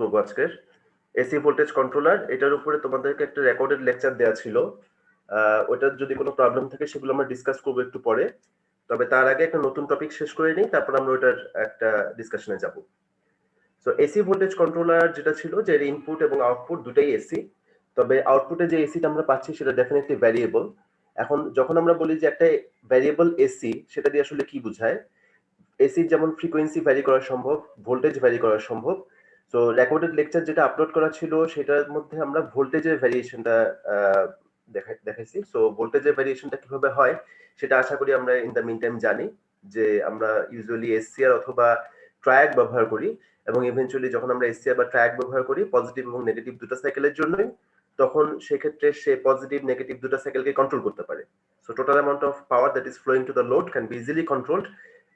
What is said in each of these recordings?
করবো আজকের AC voltage controller. এটার উপরে তোমাদেরকে একটা রেকর্ডেড লেকচার দেওয়া ছিল। ওটার যদি কোনো প্রবলেম থাকে সেগুলো আমরা ডিসকাস করবো একটু পরে। তবে তার আগে একটা নতুন টপিক শেষ করে নিই, তারপর আমরা ওটার একটা ডিসকাশনে যাব। সো এসি ভোল্টেজ কন্ট্রোলার যেটা ছিল যে ইনপুট এবং আউটপুট দুটাই এসি, তবে আউটপুটে যে এসিটা আমরা পাচ্ছি সেটা ডেফিনেটলি ভ্যারিয়েবল। এখন যখন আমরা বলি যে একটা ভ্যারিয়েবল এসি, সেটা দিয়ে আসলে কি বোঝায়? এসির যেমন ফ্রিকোয়েন্সি ভ্যারি করা সম্ভব, ভোল্টেজ ভ্যারি করা সম্ভব। তো রেকর্ডেড লেকচার যেটা আপলোড করা ছিল সেটার মধ্যে আমরা ভোল্টেজের ভ্যারিয়েশনটা দেখাইছি। সো ভোল্টেজের ভ্যারিয়েশনটা কিভাবে হয় সেটা আশা করি আমরা ইন দ্য মিন টাইম জানি, যে আমরা ইউজুয়ালি এসসিআর অথবা ট্রায়াক ব্যবহার করি, এবং ইভেন্চুয়ালি যখন আমরা এসসিআর বা ট্রায়াক ব্যবহার করি পজিটিভ এবং নেগেটিভ দুটো সাইকেলের জন্যই, তখন সেক্ষেত্রে সে পজিটিভ নেগেটিভ দুটো সাইকেলকে কন্ট্রোল করতে পারে। So total amount of power that is flowing to the load can be easily controlled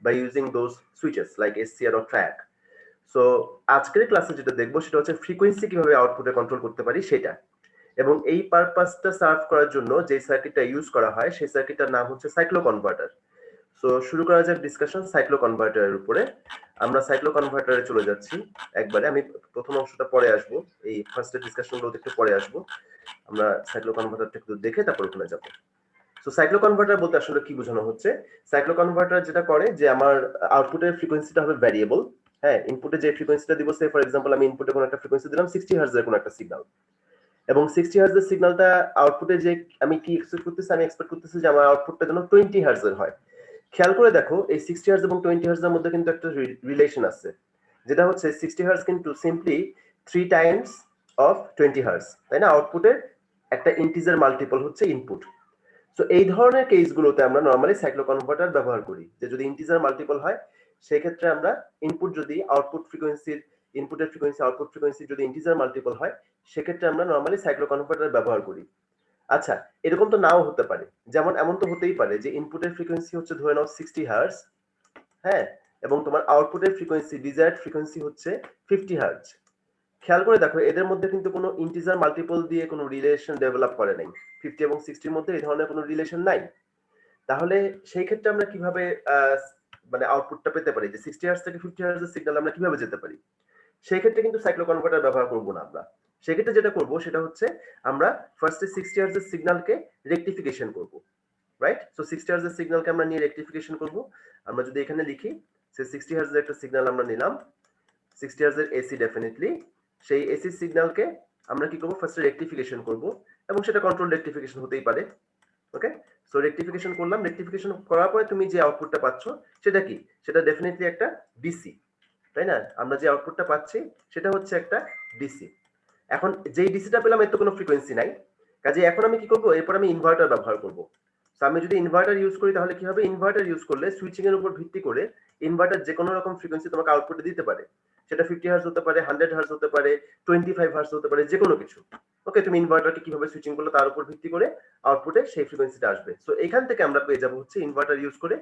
by using those switches like SCR or track. So আজকের ক্লাসে যেটা দেখবো সেটা হচ্ছে ফ্রিকোয়েন্সি কিভাবে আউটপুটে কন্ট্রোল করতে পারি সেটা, এবং এই পারপাসটা সার্ভ করার জন্য যে সার্কিটটা ইউজ করা হয় সেই সার্কিটটার নাম হচ্ছে সাইক্লো কনভার্টার। সো শুরু করা যাক ডিসকাশন সাইক্লো কনভার্টারের উপরে। আমরা সাইক্লো কনভার্টারে চলে যাচ্ছি একবারে। আমি প্রথম অংশটা পরে আসবো, এই ফার্স্টের ডিসকাশনগুলো একটু পরে আসবো। আমরা সাইক্লো কনভার্টারটা একটু দেখে তারপর ওখানে যাবো। সো সাইক্লো কনভার্টার বলতে আসলে কি বোঝানো হচ্ছে? সাইক্লো কনভার্টার যেটা করে যে আমার আউটপুটের ফ্রিকোয়েন্সিটা হবে ভ্যারিয়েবল। হ্যাঁ, ইনপুটে যে ফ্রিকোয়েন্সিটা দিব, সে ফর এক্সাম্পল আমি ইনপুটে কোনো একটা ফ্রিকোয়েন্সি দিলাম 60 হার্টজের কোনো একটা সিগন্যাল, এবং 60 হার্টজের সিগন্যালটা আউটপুটে যে আমি কি এক্সপেক্ট করতেছি, আমি এক্সপেক্ট করতেছি যে আমার আউটপুটটা যেন 20 হার্টজের হয়। খেয়াল করে দেখো এই 60 হার্টজ এবং 20 হার্টজের মধ্যে কিন্তু একটা রিলেশন আছে, যেটা হচ্ছে 60 হার্টজ কিন্তু সিম্পলি 3 টাইমস অফ 20 হার্টজ, তাই না? আউটপুটের একটা ইন্টিজার মাল্টিপল হচ্ছে ইনপুট। সো এই ধরনের কেসগুলোতে আমরা নরমালি সাইক্লো কনভার্টার ব্যবহার করি, যে যদি ইন্টিজার মাল্টিপল হয় সেই ক্ষেত্রে আমরা ইনপুট যদি আউটপুট ফ্রিকোয়েন্সির ইনপুটের ফ্রিকোয়েন্সি আউটপুট ফ্রিকোয়েন্সি যদি ইন্টিজার মাল্টিপল হয় সেক্ষেত্রে আমরা নরমালি সাইক্লো কনভার্টার ব্যবহার করি। আচ্ছা, এরকম তো নাও হতে পারে, যেমন এমন তো হতেই পারে যে ইনপুটের ফ্রিকোয়েন্সি হচ্ছে ধরে নাও 60 হার্টজ, হ্যাঁ, এবং তোমার আউটপুটের ফ্রিকোয়েন্সি ডিজায়ার্ড ফ্রিকোয়েন্সি হচ্ছে 50 হার্টজ। খেয়াল করে দেখো এদের মধ্যে কিন্তু কোনো ইন্টিজার মাল্টিপল দিয়ে কোনো রিলেশন ডেভেলপ করে নাই। 50 এবং 60 মধ্যে এই ধরনের কোনো রিলেশন নাই। তাহলে সেই ক্ষেত্রে আমরা কিভাবে মানে আউটপুটটা পেতে পারি, যে 60 হার্টজ থেকে 50 হার্টজের সিগন্যাল আমরা কিভাবে যেতে পারি? সেই ক্ষেত্রে কিন্তু সাইক্লো কনভার্টার ব্যবহার করব না আমরা। সেক্ষেত্রে যেটা করব সেটা হচ্ছে আমরা ফার্স্টে 60 হার্টজের সিগন্যালকে রেকটিফিকেশন করব, রাইট? সো 60 হার্টজের সিগন্যালকে আমরা নিয়ে রেকটিফিকেশন করব। আমরা যদি এখানে লিখি সে 60 হার্টজের একটা সিগন্যাল আমরা নিলাম, 60 হার্টজের এসি ডেফিনেটলি, সেই এসি সিগন্যালকে আমরা কি করব, ফার্স্টে রেকটিফিকেশন করব, এবং সেটা কন্ট্রোল রেকটিফিকেশন হতেই পারে। ওকে, সো রেকটিফিকেশন করলাম। রেকটিফিকেশন করার পরে তুমি যে আউটপুটটা পাচ্ছ সেটা কি? সেটা ডেফিনেটলি একটা ডিসি, তাই না? আমরা যে আউটপুটটা পাচ্ছি সেটা হচ্ছে একটা ডিসি। এখন যেই ডিসিটা পেলাম এর তো কোনো ফ্রিকোয়েন্সি নাই, কাজে এখন আমি কি করব, এরপর আমি ইনভার্টার ব্যবহার করব। সো আমি যদি ইনভার্টার ইউজ করি তাহলে কি হবে, ইনভার্টার ইউজ করলে সুইচিং এর উপর ভিত্তি করে ইনভার্টার যে কোনো রকম ফ্রিকোয়েন্সি তোমাকে আউটপুটে দিতে পারে। সেটা 50 হার্টজ হতে পারে, 100 হার্টজ হতে পারে, 25 হার্টজ হতে পারে, যে কোনো কিছু। ওকে, তুমি ইনভার্টারকে কিভাবে সুইচিং করলে তার উপর ভিত্তি করে আউটপুটে সেই ফ্রিকোয়েন্সিটা আসবে। সো এখান থেকে আমরা পেয়ে যাব হচ্ছে ইনভার্টার ইউজ করে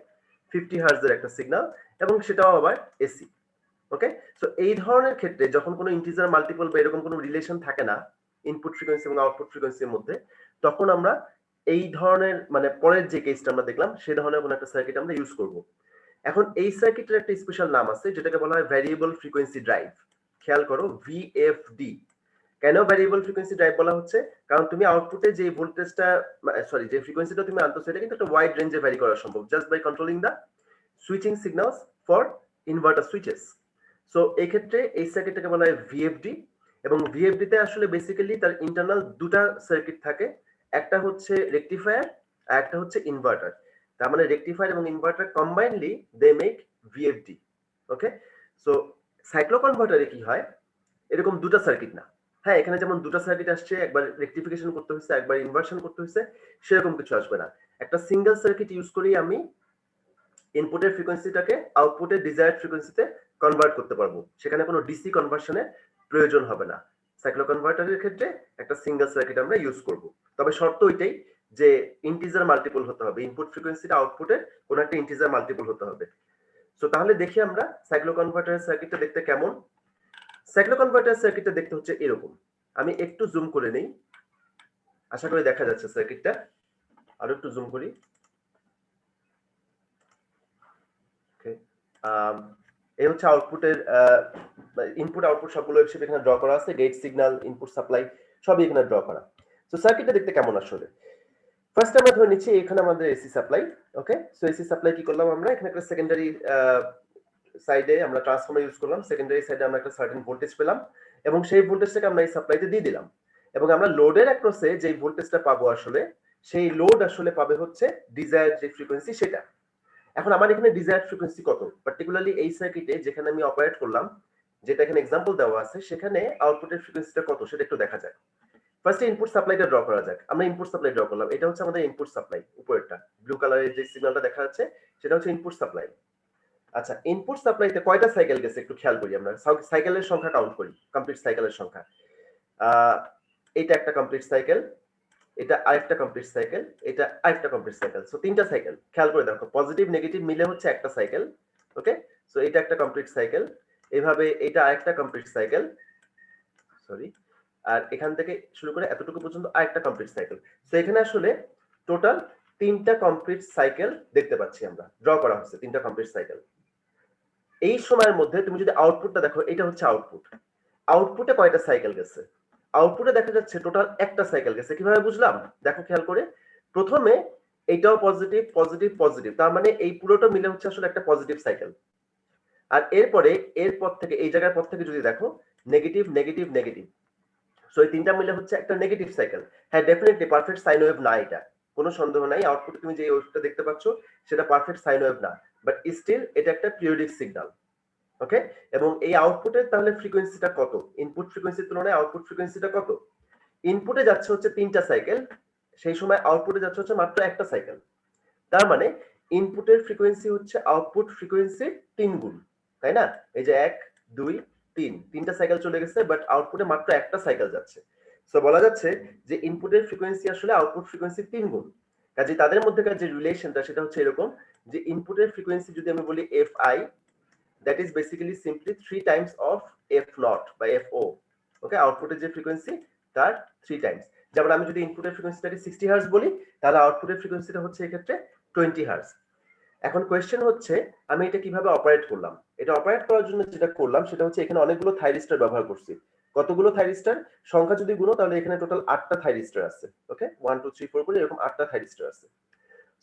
50 হার্টজের একটা সিগন্যাল, এবং সেটাও আবার এসি। ওকে, সো এই ধরনের ক্ষেত্রে যখন কোনো ইন্টিজার মাল্টিপল বা এরকম কোনো রিলেশন থাকে না ইনপুট ফ্রিকোয়েন্সি এবং আউটপুট ফ্রিকোয়েন্সির মধ্যে, তখন আমরা এই ধরনের মানে পরের যে কেসটা আমরা দেখলাম সেই ধরনের কোনো একটা সার্কিট আমরা ইউজ করব। এখন এই সার্কিটের একটা স্পেশাল নাম আছে যেটাকে বলা হয় ভ্যারিয়েবল ফ্রিকোয়েন্সি ড্রাইভ। খেয়াল করো, ভিএফডি। কেন ভ্যারিয়েবল ফ্রিকোয়েন্সি ড্রাইভ বলা হচ্ছে? কারণ তুমি আউটপুটে যে ভোল্টেজটা সরি যে ফ্রিকোয়েন্সিটা তুমি আনতো সেটা কিন্তু একটা ওয়াইড রেঞ্জে ভ্যারি করা সম্ভব just by controlling the switching signals for inverter switches. So এই ক্ষেত্রে এই সার্কিটটাকে বলা হয় ভিএফডি, এবং ভিএফডি তে আসলে বেসিক্যালি তার ইন্টারনাল দুটা সার্কিট থাকে, একটা হচ্ছে রেকটিফায়ার আর একটা হচ্ছে ইনভার্টার। তার মানে রেকটিফায়ার এবং inverter combinely they make VFD. Okay, so cyclo কনভার্টারে কি হয়, এরকম দুটা সার্কিট না। হ্যাঁ, এখানে যেমন দুটা সার্কিট আসছে, একবার রেকটিফিকেশন করতে হয়েছে একবার ইনভার্সন করতে হয়েছে, সেরকম কিছু আসবে না। একটা সিঙ্গেল সার্কিট ইউজ করেই আমি ইনপুটের ফ্রিকোয়েন্সিটাকে আউটপুটের ডিজায়ার্ড ফ্রিকোয়েন্সিতে কনভার্ট করতে পারবো, সেখানে কোনো ডিসি কনভার্সনের প্রয়োজন হবে না। সাইক্লো কনভার্টারের ক্ষেত্রে একটা সিঙ্গেল সার্কিট আমরা ইউজ করব, তবে শর্ত ওইটাই যে ইন্টিজার মাল্টিপল হতে হবে, ইনপুট ফ্রিকোয়েন্সিটা আউটপুটের কোনো একটা ইন্টিজার মাল্টিপল হতে হবে। সো তাহলে দেখি আমরা সাইক্লো কনভার্টারের সার্কিটটা দেখতে কেমন। সাইক্লো কনভার্টার সার্কিটটা দেখতে হচ্ছে এরকম। আমি একটু জুম করে নেই, আশা করি দেখা যাচ্ছে সার্কিটটা। আরো একটু জুম করি। ওকে, এই হচ্ছে আউটপুটের ইনপুট আউটপুট সবগুলো হিসেবে এখানে ড্র করা আছে, গেট সিগন্যাল, ইনপুট সাপ্লাই সবই এখানে ড্র করা। তো সার্কিটটা দেখতে কেমন আসলে? ফার্স্ট আমরা ধরে নিচ্ছি এখানে আমাদের এসি সাপ্লাই। ওকে, সো এসি সাপ্লাই কি করলাম আমরা, এখানে একটা সেকেন্ডারি সাইডে আমরা ট্রান্সফর্মার ইউজ করলাম, সেকেন্ডারি সাইডে আমরা একটা সার্টেন ভোল্টেজ পেলাম এবং সেই ভোল্টেজটাকে আমরা এই সাপ্লাইতে দিয়ে দিলাম এবং আমরা লোডের অ্যাক্রসে যে ভোল্টেজটা পাবো আসলে সেই লোড আসলে পাবে হচ্ছে ডিজায়ার্ড যে ফ্রিকোয়েন্সি সেটা। এখন আমার এখানে ডিজায়ার্ড ফ্রিকোয়েন্সি কত, পার্টিকুলারলি এই সার্কিটে যেখানে আমি অপারেট করলাম, যেটা এখানে এক্সাম্পল দেওয়া আছে, সেখানে আউটপুটের ফ্রিকোয়েন্সিটা কত সেটা একটু দেখা যাক। ফার্স্টে ইনপুট সাপ্লাইটা ড্র করা যাক। আমরা ইনপুট সাপ্লাই ড্র করলাম, এটা হচ্ছে আমাদের ইনপুট সাপ্লাই, উপরেরটা ব্লু কালারের যে সিগন্যালটা দেখা যাচ্ছে সেটা হচ্ছে ইনপুট সাপ্লাই। আচ্ছা, ইনপুট সাপ্লাইতে কয়টা সাইকেল গেছে একটু খেয়াল করি, আমরা সাইকেলের সংখ্যা কাউন্ট করি, কমপ্লিট সাইকেলের সংখ্যা। এটা একটা কমপ্লিট সাইকেল, এটা আরেকটা কমপ্লিট সাইকেল, এটা আরেকটা কমপ্লিট সাইকেল, সো তিনটা সাইকেল। খেয়াল করে দেখো, পজিটিভ নেগেটিভ মিলে হচ্ছে একটা সাইকেল। ওকে, সো এটা একটা কমপ্লিট সাইকেল, এইভাবে এটা আরেকটা কমপ্লিট সাইকেল, সরি, আর এখান থেকে শুরু করে এতটুকু পর্যন্ত আরেকটা কমপ্লিট সাইকেল। সো এখানে আসলে টোটাল তিনটা কমপ্লিট সাইকেল দেখতে পাচ্ছি আমরা, ড্র করা হচ্ছে তিনটা কমপ্লিট সাইকেল। এই সময়ের মধ্যে তুমি যদি আউটপুটটা দেখো, এটা হচ্ছে আউটপুট, আউটপুটে কয়টা সাইকেল গেছে, আউটপুটে দেখা যাচ্ছে টোটাল একটা সাইকেল গেছে। কিভাবে বুঝলাম দেখো খেয়াল করে, প্রথমে এইটাও পজিটিভ পজিটিভ পজিটিভ, তার মানে এই পুরোটা মিলে হচ্ছে আসলে একটা পজিটিভ সাইকেল। আর এরপরে এরপর থেকে এই জায়গার পর থেকে যদি দেখো নেগেটিভ নেগেটিভ নেগেটিভ, সো এই তিনটা মিলে হচ্ছে একটা নেগেটিভ সাইকেল। হ্যাঁ, ডেফিনেটলি পারফেক্ট সাইন ওয়েভ না, এটা কোনো সন্দেহ নাই, আউটপুটে তুমি যে ওয়েভটা দেখতে পাচ্ছ সেটা পারফেক্ট সাইন ওয়েভ না, বাট স্টিল এটা একটা পিরিয়ডিক সিগন্যাল। ওকে, এবং এই আউটপুটের তাহলে ফ্রিকোয়েন্সিটা কত, ইনপুট ফ্রিকোয়েন্সির তুলনায় আউটপুট ফ্রিকোয়েন্সিটা কত? ইনপুটে যাচ্ছে হচ্ছে তিনটা সাইকেল, সেই সময় আউটপুটে যাচ্ছে হচ্ছে মাত্র একটা সাইকেল। তার মানে ইনপুটের ফ্রিকোয়েন্সি হচ্ছে আউটপুট ফ্রিকোয়েন্সি 3 গুণ, তাই না? এই যে 1 2 3, তিনটা সাইকেল চলে গেছে, বাট আউটপুটে মাত্র একটা সাইকেল যাচ্ছে। সো বলা যাচ্ছে যে ইনপুটের ফ্রিকোয়েন্সি আসলে আউটপুট ফ্রিকোয়েন্সি 3 গুণ। কাজে তাদের মধ্যেকার যে রিলেশনটা সেটা হচ্ছে এরকম, যে ইনপুটের ফ্রিকোয়েন্সি যদি আমি বলি fi, that is basically simply 3 times of f naught by fo. ওকে, আউটপুটের যে ফ্রিকোয়েন্সি তার 3 টাইমস। যেমন আমি যদি ইনপুটের ফ্রিকোয়েন্সিটাকে 60 হার্টজ বলি, তাহলে আউটপুটের ফ্রিকোয়েন্সিটা হচ্ছে এই ক্ষেত্রে 20 হার্টজ। এখন কোয়েশ্চেন হচ্ছে আমি এটা কিভাবে অপারেট করলাম। এটা অপারেট করার জন্য যেটা করলাম সেটা হচ্ছে এখানে অনেকগুলো থাইরিস্টার ব্যবহার করছি। কতগুলো থাইরিস্টার সংখ্যা যদি গুনো তাহলে এখানে টোটাল 8টা থাইরিস্টার আছে। ওকে, 1 2 3 4 করে এরকম 8টা থাইরিস্টার আছে।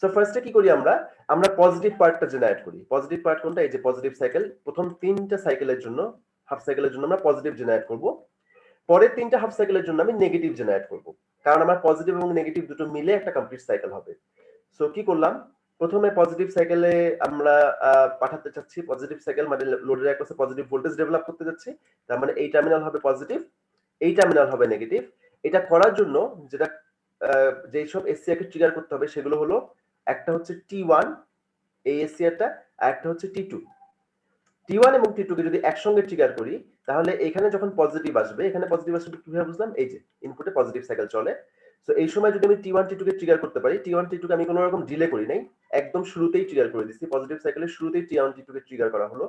সো ফার্স্টে কি করি আমরা, আমরা পজিটিভ পার্টটা জেনারেট করি। পজিটিভ পার্ট কোনটা, এই যে পজিটিভ সাইকেল, প্রথম তিনটা সাইকেলের জন্য, হাফ সাইকেলের জন্য আমরা পজিটিভ জেনারেট করব, পরের তিনটা হাফ সাইকেলের জন্য আমি নেগেটিভ জেনারেট করব, কারণ আমার পজিটিভ এবং নেগেটিভ দুটো মিলে একটা কমপ্লিট সাইকেল হবে। সো কি করলাম, প্রথমে পজিটিভ সাইকেলে আমরা পাঠাতে চাচ্ছি, পজিটিভ সাইকেল মানে লোডের একপাশে পজিটিভ ভোল্টেজ ডেভেলপ করতে যাচ্ছি, তার মানে এই টার্মিনাল হবে পজিটিভ, এই টার্মিনাল হবে নেগেটিভ। এটা করার জন্য যেটা যেই সব এসসিআর কে ট্রিগার করতে হবে সেগুলো হলো, একটা হচ্ছে T1 এই এসসিআরটা, আর একটা হচ্ছে T2। T1 এবং T2 কে যদি একসঙ্গে ট্রিগার করি তাহলে এখানে যখন পজিটিভ আসবে, এখানে পজিটিভ আসবে কিভাবে বুঝলাম, এই যে ইনপুটে পজিটিভ সাইকেল চলে। সো এই সময় যদি আমি T1 T2 কে ট্রিগার করতে পারি, T1 T2 কে আমি কোনো রকম ডিলে করি নাই, একদম শুরুতেই ট্রিগার করে দিচ্ছি, পজিটিভ সাইকেলের শুরুতেই T1 T2 কে ট্রিগার করা হলো।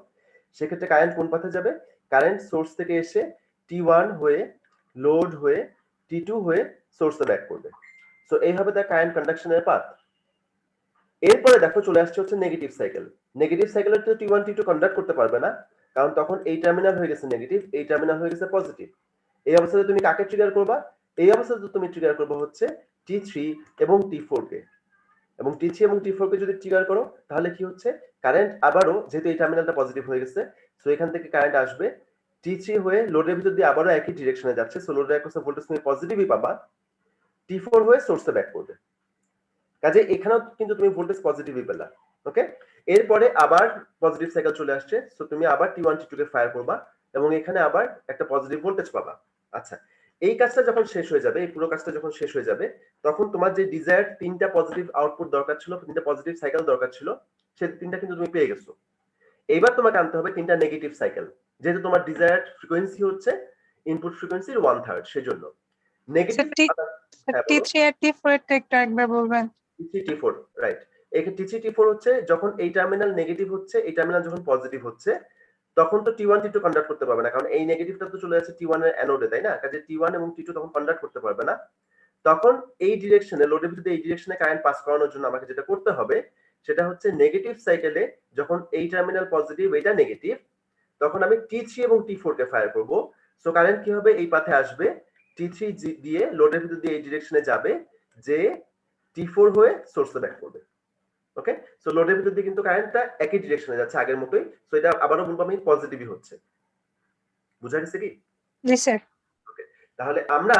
সেক্ষেত্রে কারেন্ট কোন পাথে যাবে, কারেন্ট সোর্স থেকে এসে T1 হয়ে লোড হয়ে T2 হয়ে সোর্সে ব্যাক করবে। সো এইভাবে তার কারেন্ট কন্ডাকশনের পাথ। এরপরে দেখো চলে আসছে হচ্ছে নেগেটিভ সাইকেল। নেগেটিভ সাইকেলের তো T1 T2 কন্ডাক্ট করতে পারবে না, কারণ তখন এই টার্মিনাল হয়ে গেছে নেগেটিভ, এই টার্মিনাল হয়ে গেছে পজিটিভ। এই অবস্থাতে তুমি কাকে ট্রিগার করবা, এই অবস্থাতে তুমি ট্রিগার করবে হচ্ছে T3 এবং T4 কে, এবং T3 এবং T4 কে যদি ট্রিগার করো তাহলে কি হচ্ছে, কারেন্ট আবারও, যেহেতু এই টার্মিনালটা পজিটিভ হয়ে গেছে, সো এখান থেকে কারেন্ট আসবে T3 হয়ে লোডের ভিতর দিয়ে আবারও একই ডিরেকশনে যাচ্ছে, সো লোডের একপাশে ভোল্টেজ তুমি পজিটিভই পাবা, T4 হয়ে সোর্সে ব্যাক করবে। কাজে এখানেও কিন্তু তুমি ভোল্টেজ পজিটিভই পেলা। ওকে, এরপরে আবার পজিটিভ সাইকেল চলে আসছে, সো তুমি আবার T1 T2 কে ফায়ার করবা এবং এখানে আবার একটা পজিটিভ ভোল্টেজ পাবা। আচ্ছা, এই কাজটা যখন শেষ হয়ে যাবে, এই পুরো কাজটা যখন শেষ হয়ে যাবে, তখন তোমার যে ডিজায়ার্ড তিনটা পজিটিভ আউটপুট দরকার ছিল, তিনটা পজিটিভ সাইকেল দরকার ছিল, সেই তিনটা কিন্তু তুমি পেয়ে গেছো। এইবার তোমাকে আনতে হবে তিনটা নেগেটিভ সাইকেল, যেহেতু তোমার ডিজায়ার্ড ফ্রিকোয়েন্সি হচ্ছে ইনপুট ফ্রিকোয়েন্সির 1/3, সেজন্য নেগেটিভ। হ্যাঁ বলো। T3 আর T4 এরটা একটু একবার বলবেন। T3 T4, right. এখানে T3 T4 হচ্ছে যখন এই টার্মিনাল নেগেটিভ হচ্ছে, এই টার্মিনাল যখন পজিটিভ হচ্ছে, তখন তো T1 T2 কন্ডাক্ট করতে পারবে না, কারণ এই নেগেটিভটা তো চলে যাচ্ছে T1 এর অ্যানোডে, তাই না? কাজে T1 এবং T2 তখন কন্ডাক্ট করতে পারবে না। তখন এই ডিরেকশনে, লোডের ভিতরে এই ডিরেকশনে কারেন্ট পাস করানোর জন্য আমাকে যেটা করতে হবে সেটা হচ্ছে নেগেটিভ সাইকেলে যখন এই টার্মিনাল পজিটিভ, এটা নেগেটিভ, তখন আমি T3 এবং T4 কে ফায়ার করব। সো কারেন্ট কি হবে, এই পাথে আসবে, T3 দিয়ে লোডের ভিতর দিয়ে এই ডিরেকশনে যাবে, যে T4 হয়ে সোর্সে ব্যাক করবে। ওকে, সো লোডের ভিতর দিয়ে কিন্তু কারেন্টটা একই ডিরেকশনে যাচ্ছে আগের মতোই। সো এটা আবারও বলবো আমি পজিটিভই হচ্ছে। বুঝা গেছে কি? জি স্যার। ওকে, তাহলে আমরা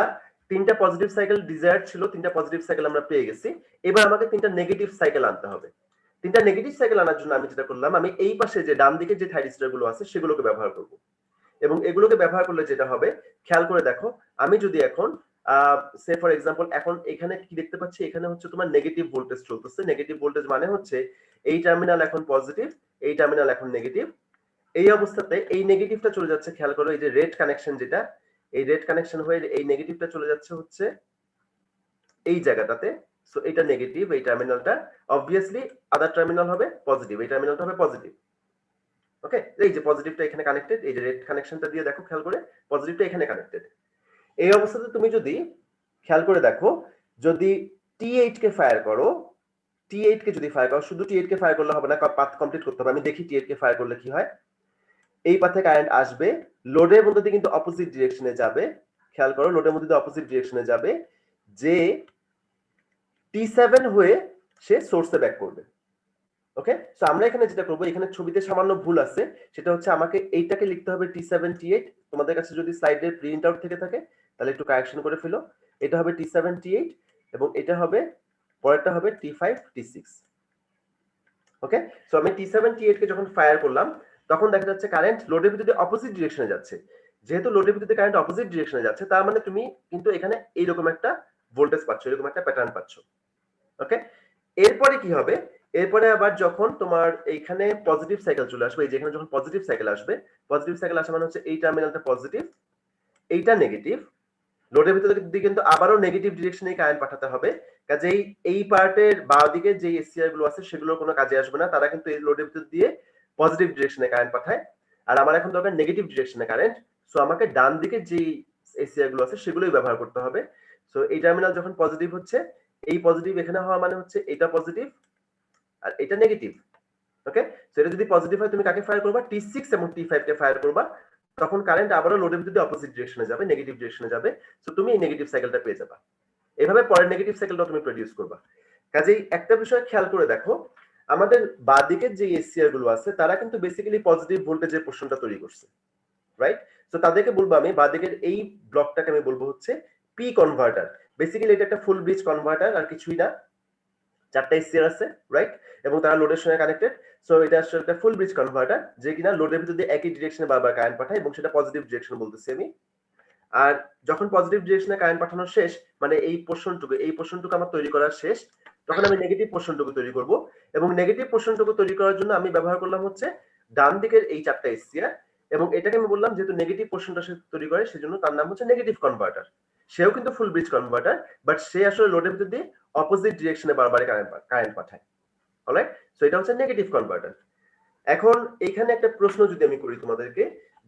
তিনটা পজিটিভ সাইকেল ডিজায়ার ছিল, তিনটা পজিটিভ সাইকেল আমরা পেয়ে গেছি। এবার আমাকে তিনটা নেগেটিভ সাইকেল আনতে হবে। তিনটা নেগেটিভ সাইকেল আনার জন্য আমি যেটা করলাম, আমি এই পাশে যে ডান দিকে যে থাইরিস্টর গুলো আছে সেগুলোকে ব্যবহার করব। এবং এগুলোকে ব্যবহার করলে যেটা হবে, খেয়াল করে দেখো, আমি যদি এখন সে ফর এক্সাম্পল এখন এখানে কি দেখতে পাচ্ছি, এখানে হচ্ছে তোমার নেগেটিভ ভোল্টেজ চলতেছে। নেগেটিভ ভোল্টেজ মানে হচ্ছে এই টার্মিনাল এখন পজিটিভ, এই টার্মিনাল এখন নেগেটিভ। এই অবস্থাতে এই নেগেটিভটা চলে যাচ্ছে, খেয়াল করো, এই যে রেড কানেকশন, যেটা এই রেড কানেকশন হয়ে এই নেগেটিভটা চলে যাচ্ছে হচ্ছে এই জায়গাটাতে। সো এটা নেগেটিভ, এই টার্মিনালটা অবভিয়াসলি আদার টার্মিনাল হবে পজিটিভ, এই টার্মিনালটা হবে পজিটিভ। ওকে, এই যে পজিটিভটা এখানে কানেক্টেড, এই যে রেড কানেকশনটা দিয়ে দেখো, খেয়াল করে পজিটিভটা এখানে কানেক্টেড। এই অবস্থাতে তুমি যদি খেয়াল করে দেখো, যদি T8 কে ফায়ার করো, T8 কে যদি ফায়ার করো, শুধু T8 কে ফায়ার করলে হবে না, পাথ কমপ্লিট করতে হবে। আমি দেখি T8 কে ফায়ার করলে কি হয়। এই পাথে কারেন্ট আসবে, লোডের মধ্যে দিয়ে কিন্তু অপোজিট ডিরেকশনে যাবে। খেয়াল করো, লোডের মধ্যে দিয়ে অপোজিট ডিরেকশনে যাবে, যে T7 হয়ে সে সোর্সে ব্যাক করবে। ওকে, সো আমরা এখানে যেটা করব, এখানে ছবিতে সামান্য ভুল আছে, সেটা হচ্ছে আমাকে এইটাকে লিখতে হবে T7 T8। তোমাদের কাছে যদি স্লাইডের প্রিন্ট আউট থেকে থাকে তাহলে একটু কারেকশন করে ফেলো। এটা হবে T7 T8 এবং এটা হবে, পরেরটা হবে T5 T6। ওকে, সো আমি T7 T8 কে যখন ফায়ার করলাম, তখন দেখা যাচ্ছে কারেন্ট লোডের ভিতরে অপোজিট ডিরেকশনে যাচ্ছে। যেহেতু লোডের ভিতরে কারেন্ট অপোজিট ডিরেকশনে যাচ্ছে, তার মানে তুমি কিন্তু এখানে এইরকম একটা ভোল্টেজ পাচ্ছ, এরকম একটা প্যাটার্ন পাচ্ছ। ওকে, এরপরে কি হবে, এরপরে আবার যখন তোমার এইখানে পজিটিভ সাইকেল চলে আসবে, এই যে এখানে যখন পজিটিভ সাইকেল আসবে, পজিটিভ সাইকেল আসা মানে হচ্ছে এই টার্মিনালটা পজিটিভ, এইটা নেগেটিভ। লোডের ভিতরে দিয়ে কিন্তু আবারও নেগেটিভ ডিরেকশনে কারেন্ট পাঠাতে হবে। কাজেই এই পার্টের বাঁ দিকে যে এসিআর গুলো আছে সেগুলো কোনো কাজে আসবে না, তারা কিন্তু এই লোডের ভিতর দিয়ে পজিটিভ ডিরেকশনে কারেন্ট পাঠায়। আর আমার এখন দরকার নেগেটিভ ডিরেকশনে কারেন্ট। সো আমাকে ডান দিকে যে এসিআর গুলো আছে সেগুলোই ব্যবহার করতে হবে। সো এই টার্মিনাল যখন পজিটিভ হচ্ছে, এই পজিটিভ এখানে হওয়া মানে হচ্ছে এটা পজিটিভ আর এটা নেগেটিভ। ওকে, সো এটা যদি পজিটিভ হয় তুমি কাকে ফায়ার করবা, T6 এবং T5 কে ফায়ার করবা। তখন কারেন্ট আবারও লোডের ভিতর দিয়ে অপোজিট ডিরেকশনে যাবে, নেগেটিভ ডিরেকশনে যাবে। সো তুমি এই নেগেটিভ সাইকেলটা পেয়ে যাবা। এভাবে পরের নেগেটিভ সাইকেলটা তুমি প্রডিউস করবা। কাজেই একটা বিষয় খেয়াল করে দেখো, আমাদের বাঁদিকের যে এসিআর গুলো আছে তারা কিন্তু বেসিক্যালি পজিটিভ ভোল্টেজের পোর্শনটা তৈরি করছে, রাইট? সো তাদেরকে বলবো আমি, বাঁদিকের এই ব্লকটাকে আমি বলবো হচ্ছে পি কনভার্টার। বেসিক্যালি এটা একটা ফুল ব্রিজ কনভার্টার, আর কিছুই না। চারটা এসিআর আছে, রাইট? এবং তারা লোডের সঙ্গে কানেক্টেড। সো এটা আসলে একটা ফুল ব্রিজ কনভার্টার, যে কিনা লোডের ভিতর দিয়ে একই ডিরেকশনে বারবার কারেন্ট পাঠায়, এবং সেটা পজিটিভ ডিরেকশন বলতেছি আমি। আর যখন পজিটিভ ডিরেকশনে কারেন্ট পাঠানো শেষ, মানে এই পোর্শনটুকু আমার তৈরি করা শেষ, তখন আমি নেগেটিভ পোর্শনটুকু তৈরি করব। এবং নেগেটিভ পোর্শনটুকু তৈরি করার জন্য আমি ব্যবহার করলাম হচ্ছে ডান দিকের এই চারটা এসিআর। এবং এটাকে আমি বললাম যেহেতু নেগেটিভ পোর্শনটা সে তৈরি করে, সেজন্য তার নাম হচ্ছে নেগেটিভ কনভার্টার। সেও কিন্তু ফুল ব্রিজ কনভার্টার, বাট সে আসলে লোডের ভিতর দিয়ে অপোজিট ডিরেকশনে বারবার কারেন্ট পাঠায়। অলরাইট, সো এটা হচ্ছে নেগেটিভ কনভার্টার। এখন এখানে একটা প্রশ্ন যদি আমি করি তোমাদেরকে,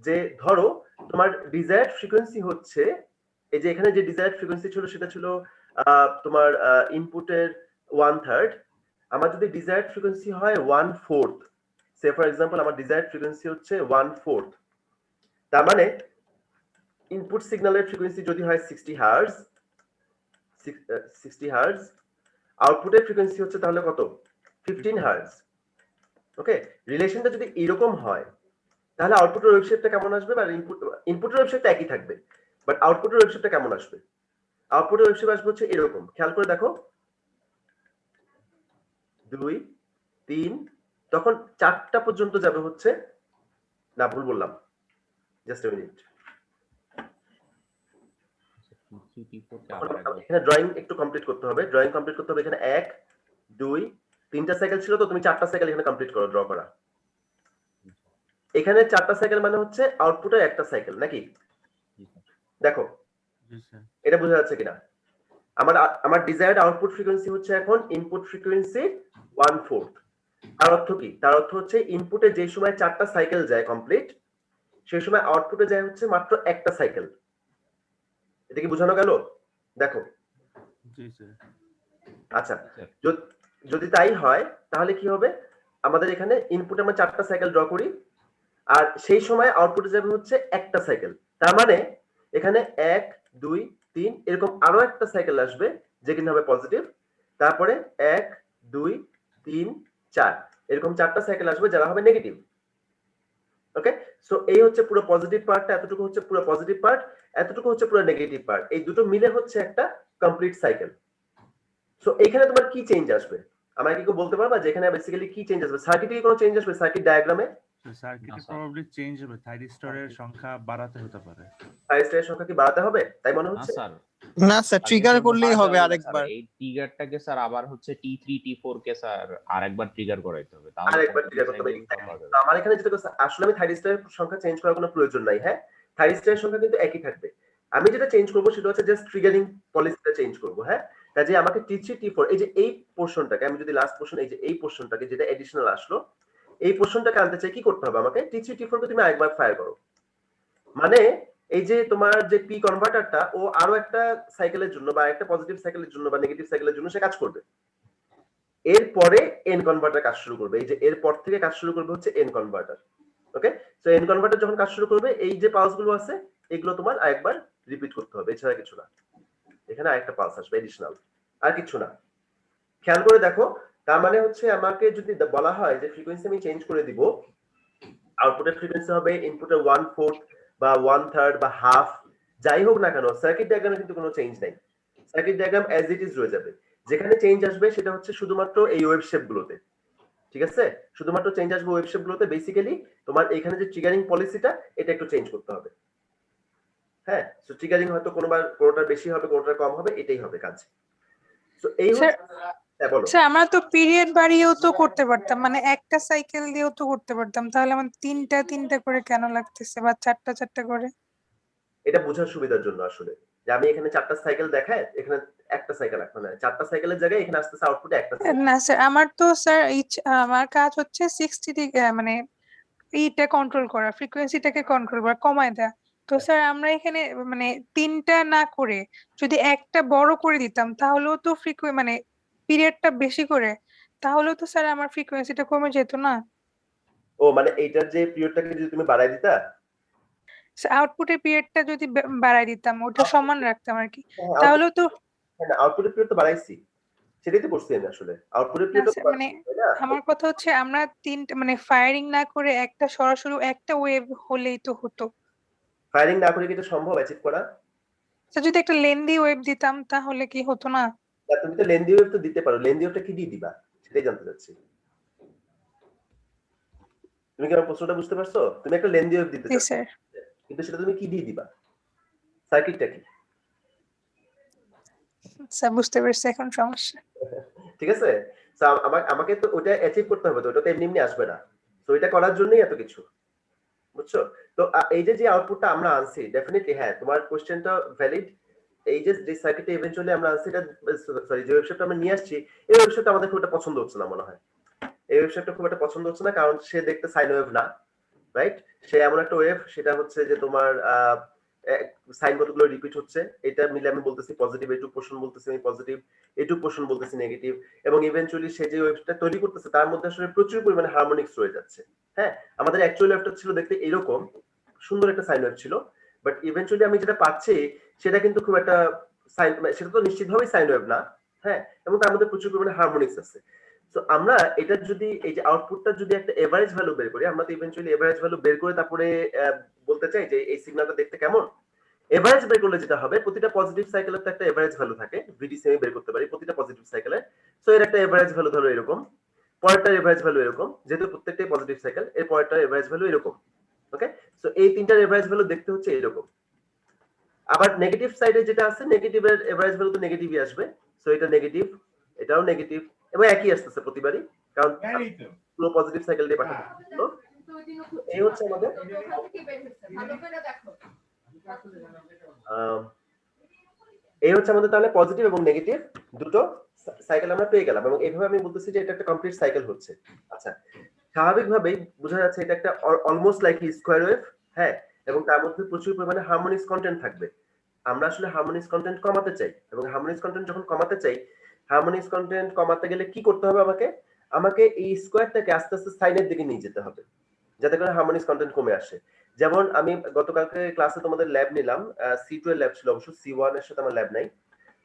যে ধরো তোমার ডিজায়ার্ড ফ্রিকোয়েন্সি হচ্ছে, এই যে এখানে যে ডিজায়ার্ড ফ্রিকোয়েন্সি ছিল সেটা ছিল তোমার ইনপুটের 1/3। আমার যদি ডিজায়ার্ড ফ্রিকোয়েন্সি হয় 1/4, সে ফর এক্সাম্পল আমার ডিজায়ার্ড ফ্রিকোয়েন্সি হচ্ছে 1/4, তার মানে ইনপুট সিগন্যালের ফ্রিকোয়েন্সি যদি হয় 60 হার্টজ, 60 হার্টজ, আউটপুটের ফ্রিকোয়েন্সি হচ্ছে তাহলে কত, 15 হার্টজ। ওকে, রিলেশনটা যদি এরকম হয়, তাহলে আউটপুটের ওয়েভ শেপটা কেমন আসবে, বা ইনপুটের ওয়েভ শেপটা একই থাকবে, বাট আউটপুটের ওয়েভ শেপটা কেমন আসবে? আউটপুটের ওয়েভ শেপ আসবে হচ্ছে এরকম, খেয়াল করে দেখো, 2 3, তখন 4টা পর্যন্ত যাবে হচ্ছে, না ভুল বললাম, জাস্ট এ মিনিট, এখানে ড্রয়িং একটু কমপ্লিট করতে হবে, ড্রয়িং কমপ্লিট করতে হবে। এখানে 1 2 3টা সাইকেল ছিল, তো তুমি 4টা সাইকেল এখানে কমপ্লিট করো, ড্র করা। এখানে 4টা সাইকেল মানে হচ্ছে আউটপুটের একটা সাইকেল, নাকি? দেখো এটা বোঝা যাচ্ছে কিনা? আমার ডিজায়ার্ড আউটপুট ফ্রিকোয়েন্সি হচ্ছে এখন ইনপুট ফ্রিকোয়েন্সি 1/4। তার অর্থ কি? তার অর্থ হচ্ছে ইনপুটে যে সময় 4টা সাইকেল যায় কমপ্লিট, সেই সময় আউটপুটে যায় হচ্ছে মাত্র একটা সাইকেল। এটা কি বোঝানো গেল? দেখো, আচ্ছা, যদি তাই হয় তাহলে কি হবে, আমাদের এখানে ইনপুটে আমরা 4টা সাইকেল ড্র করি, আর সেই সময় আউটপুটে যাবে হচ্ছে একটা সাইকেল। তার মানে এখানে 1 2 3 এরকম আরো একটা সাইকেল আসবে যে কিনা হবে পজিটিভ। তারপরে 1 2 3 4 এরকম চারটা সাইকেল আসবে যারা হবে নেগেটিভ। ওকে, সো এই হচ্ছে পুরো পজিটিভ পার্টটা, এতটুকু হচ্ছে পুরো পজিটিভ পার্ট, এতটুকু হচ্ছে পুরো নেগেটিভ পার্ট। এই দুটো মিলে হচ্ছে একটা কমপ্লিট সাইকেল। সো এখানে তোমার কি চেঞ্জ আসবে আমাকে কি বলতে পারবা যে এখানে বেসিক্যালি কি চেঞ্জ আসবে? সার্কিটে কি কোনো চেঞ্জ আসবে সার্কিট ডায়াগ্রামে? সার্কিটে প্রবাবলি চেঞ্জ হবে, থাইরিস্টরের সংখ্যা বাড়াতে হতে পারে। থাইরিস্টরের সংখ্যা কি বাড়াতে হবে তাই মনে না হচ্ছে? স্যার, না স্যার, ট্রিগার করলেই হবে আরেকবার। এই ট্রিগারটাকে স্যার আবার হচ্ছে T3 T4 কে স্যার আরেকবার ট্রিগার করাইতে হবে, তাহলে আরেকবার ট্রিগার করতে হবে। তো আমার এখানে যেটা আসলে আমি থাইরিস্টরের সংখ্যা চেঞ্জ করার কোনো প্রয়োজন নাই। হ্যাঁ, থাইরিস্টরের সংখ্যা কিন্তু একই থাকবে। আমি যেটা চেঞ্জ করব সেটা হচ্ছে জাস্ট ট্রিগারিং পলিসিটা চেঞ্জ করব। হ্যাঁ, কাজে আমাকে T3 T4 এই যে এই পোরশনটাকে আমি যদি লাস্ট পোরশন এই যে এই পোরশনটাকে যেটা এডিশনাল আসলো এই পোরশনটাকে আনতে চাই কি করতে হবে আমাকে? T3 T4 কে তুমি আরেকবার ফায়ার করো। মানে এই যে তোমার যে পি কনভার্টারটা ও আরো একটা সাইকেলের জন্য বা একটা পজিটিভ সাইকেলের জন্য বা নেগেটিভ সাইকেলের জন্য সে কাজ করবে। এরপরে এন কনভার্টার কাজ শুরু করবে। এই যে এরপর থেকে কাজ শুরু করবে হচ্ছে এন কনভার্টার। ওকে, সো এন কনভার্টার যখন কাজ শুরু করবে এই যে পালস গুলো আছে এগুলো তোমার আরেকবার রিপিট করতে হবে, এছাড়া কিছু না। এখানে আরেকটা পালস আসবে এডিশনাল, আর কিছু না। খেয়াল করে দেখো, তার মানে হচ্ছে আমাকে যদি বলা হয় যে ফ্রিকোয়েন্সি আমি চেঞ্জ করে দিব, আউটপুটের ফ্রিকোয়েন্সি হবে ইনপুটের 1/4 বা 1/3 বা হাফ, যাই হোক না কেন সার্কিট ডায়াগ্রামে কিন্তু কোনো চেঞ্জ নাই। Circuit diagram as it is রয়ে যাবে। যেখানে চেঞ্জ আসবে সেটা হচ্ছে শুধুমাত্র এই ওয়েভ শেপ গুলোতে। ঠিক আছে, শুধুমাত্র চেঞ্জ আসবে ওয়েভ শেপ গুলোতে। বেসিক্যালি তোমার এখানে যে ট্রিগারিং পলিসিটা এটা একটু চেঞ্জ করতে হবে। হ্যাঁ, সো ট্রিগারিং হয়তো কোনোটা বেশি হবে কোনোটা কম হবে, এটাই হবে কাজ। সো এই হচ্ছে স্যার আমরা তো পিরিয়ড বাড়িয়েও তো করতে পারতাম, মানে একটা সাইকেল দিয়েও তো করতে পারতাম, তাহলে আমার তিনটা করে কেন লাগতেছে বা চারটা করে? এটা বোঝার সুবিধার জন্য আসলে যে আমি এখানে চারটা সাইকেল দেখায় এখানে একটা সাইকেল রাখবো না, চারটা সাইকেলের জায়গায় এখানে আসতেছে আউটপুটে একটা সাইকেল। না স্যার, আমার তো স্যার আমার কাজ হচ্ছে 60 মানে এইটা কন্ট্রোল করা, ফ্রিকোয়েন্সিটাকে কন্ট্রোল করা, কমায় দেয়া। তো স্যার আমরা এখানে মানে তিনটা না করে যদি একটা বড় করে দিতাম তাহলেও তো মানে পিরিয়ডটা বেশি করে, তাহলেও তো স্যার আমার ফ্রিকোয়েন্সিটা কমে যেত না? ও মানে এইটার যে পিরিয়ডটাকে যদি তুমি বাড়াই দিতা, আউটপুটের পিরিয়ডটা যদি বাড়াই দিতাম, ওটা সমান রাখতাম আর কি, তাহলেও তো। হ্যাঁ, আউটপুটের পিরিয়ড তো বাড়াইছি, সেটাই তো করছি আমি আসলে। আউটপুটের পিরিয়ড মানে আমার কথা হচ্ছে আমরা তিনটা মানে ফায়ারিং না করে একটা সরাসরি একটা ওয়েভ হলেই তো হতো। ফায়ারিং না করে কি এটা সম্ভব অ্যাচিভ করা? যদি একটা লেন্দি ওয়েভ দিতাম তাহলে কি হতো না? না, তুমি তো লেন্দি ওয়েভ তো দিতে পারো, লেন্দি ওয়েভটা কি দিয়ে দিবা সেটাই জানতে চাচ্ছি। তুমি কি আমার প্রশ্নটা বুঝতে পারছো? তুমি একটা লেন্দি ওয়েভ দিতে চাচ্ছ, কিন্তু সেটা তুমি কি দিয়ে দিবা? সার্কিটটা কি? স্যার বুঝতে পারছি, এখন সমস্যা। ঠিক আছে, সো আমাকে তো ওটা অ্যাচিভ করতে হবে, তো ওটা তো এমনি এমনি আসবে না। তো এটা করার জন্যই এত কিছু, বুঝছো? তো এই যে আউটপুটটা আমরা আনছি ডেফিনেটলি, হ্যাঁ তোমার কোশ্চেনটা ভ্যালিড। এই যে সার্কিটে ইভেন্চুয়ালি আমরা আনছি এটা, সরি যে ওয়েবসাইটটা আমরা নিয়ে আসছি এই ওয়েবসাইটটা আমাদের খুব একটা পছন্দ হচ্ছে না মনে হয়। এই ওয়েবসাইটটা খুব একটা পছন্দ হচ্ছে না, কারণ সে দেখতে সাইন ওয়েভ না, রাইট? সে এমন একটা ওয়েভ সেটা হচ্ছে যে তোমার সাইন কতগুলো রিপিট হচ্ছে, এটা মিলে আমি বলতেছি পজিটিভ, এইটুক পোর্শন বলতেছি আমি পজিটিভ, এইটুক পোর্শন বলতেছি নেগেটিভ, এবং ইভেন্চুয়ালি সে যে ওয়েভটা তৈরি করতেছে তার মধ্যে আসলে প্রচুর পরিমাণে হারমোনিক্স রয়ে যাচ্ছে। হ্যাঁ, আমাদের অ্যাকচুয়াল ওয়েভটা ছিল দেখতে এরকম সুন্দর একটা সাইন ওয়েভ ছিল, বাট ইভেন্চুয়ালি আমি যেটা পাচ্ছি সেটা কিন্তু খুব একটা সাইন, সেটা তো নিশ্চিতভাবেই সাইন ওয়েভ না। হ্যাঁ, এবং তার মধ্যে প্রচুর পরিমাণে হারমোনিক্স আছে। সো আমরা এটা যদি এই যে আউটপুটটা যদি একটা এভারেজ ভ্যালু বের করি, আমরা তো ইভেন্চুয়ালি এভারেজ ভ্যালু বের করে তারপরে বলতে চাই যে এই সিগন্যালটা দেখতে কেমন। এভারেজ বের করলে যেটা হবে, প্রতিটা পজিটিভ সাইকেলের তো একটা এভারেজ ভ্যালু থাকে, ভিডিসি আমি বের করতে পারি প্রতিটা পজিটিভ সাইকেলে। সো এর একটা এভারেজ ভ্যালু ধরো এরকম, পরেরটার এভারেজ ভ্যালু এরকম, যেহেতু প্রত্যেকটাই পজিটিভ সাইকেল এর পরেরটার এভারেজ ভ্যালু এরকম। ওকে, সো এই তিনটার এভারেজ ভ্যালু দেখতে হচ্ছে এরকম। আবার নেগেটিভ সাইডে যেটা আছে নেগেটিভের এভারেজ ভ্যালু তো নেগেটিভই আসবে। সো এটা নেগেটিভ, এটাও নেগেটিভ, এবং একই আসতেছে প্রতিবারই, কারণ পুরো পজিটিভ সাইকেল দিয়ে পাঠাতে। তো এই হচ্ছে আমাদের এই হচ্ছে আমাদের তাহলে পজিটিভ এবং নেগেটিভ দুটো সাইকেল আমরা পেয়ে গেলাম, এবং এইভাবে আমি বলতেছি যে এটা একটা কমপ্লিট সাইকেল হচ্ছে। আচ্ছা, স্বাভাবিকভাবেই বোঝা যাচ্ছে এটা একটা অলমোস্ট লাইক স্কয়ার ওয়েভ। হ্যাঁ, এবং তার মধ্যে প্রচুর পরিমাণে হারমোনিক্স কন্টেন্ট থাকবে। আমরা আসলে হারমোনিক্স কন্টেন্ট কমাতে চাই, এবং হারমোনিক্স কন্টেন্ট যখন কমাতে চাই, হারমোনিক্স কন্টেন্ট কমাতে গেলে কি করতে হবে আমাকে? আমাকে এই স্কয়ারটাকে আস্তে আস্তে সাইনের দিকে নিয়ে যেতে হবে। যাতে করে হারমোনিক্স কন্টেন্ট কমে আসে। যেমন আমি গতকালকে ক্লাসে তোমাদের ল্যাব নিলাম, C2 এর ল্যাব ছিল, অবশ্য C1 এর সাথে আমার ল্যাব নাই।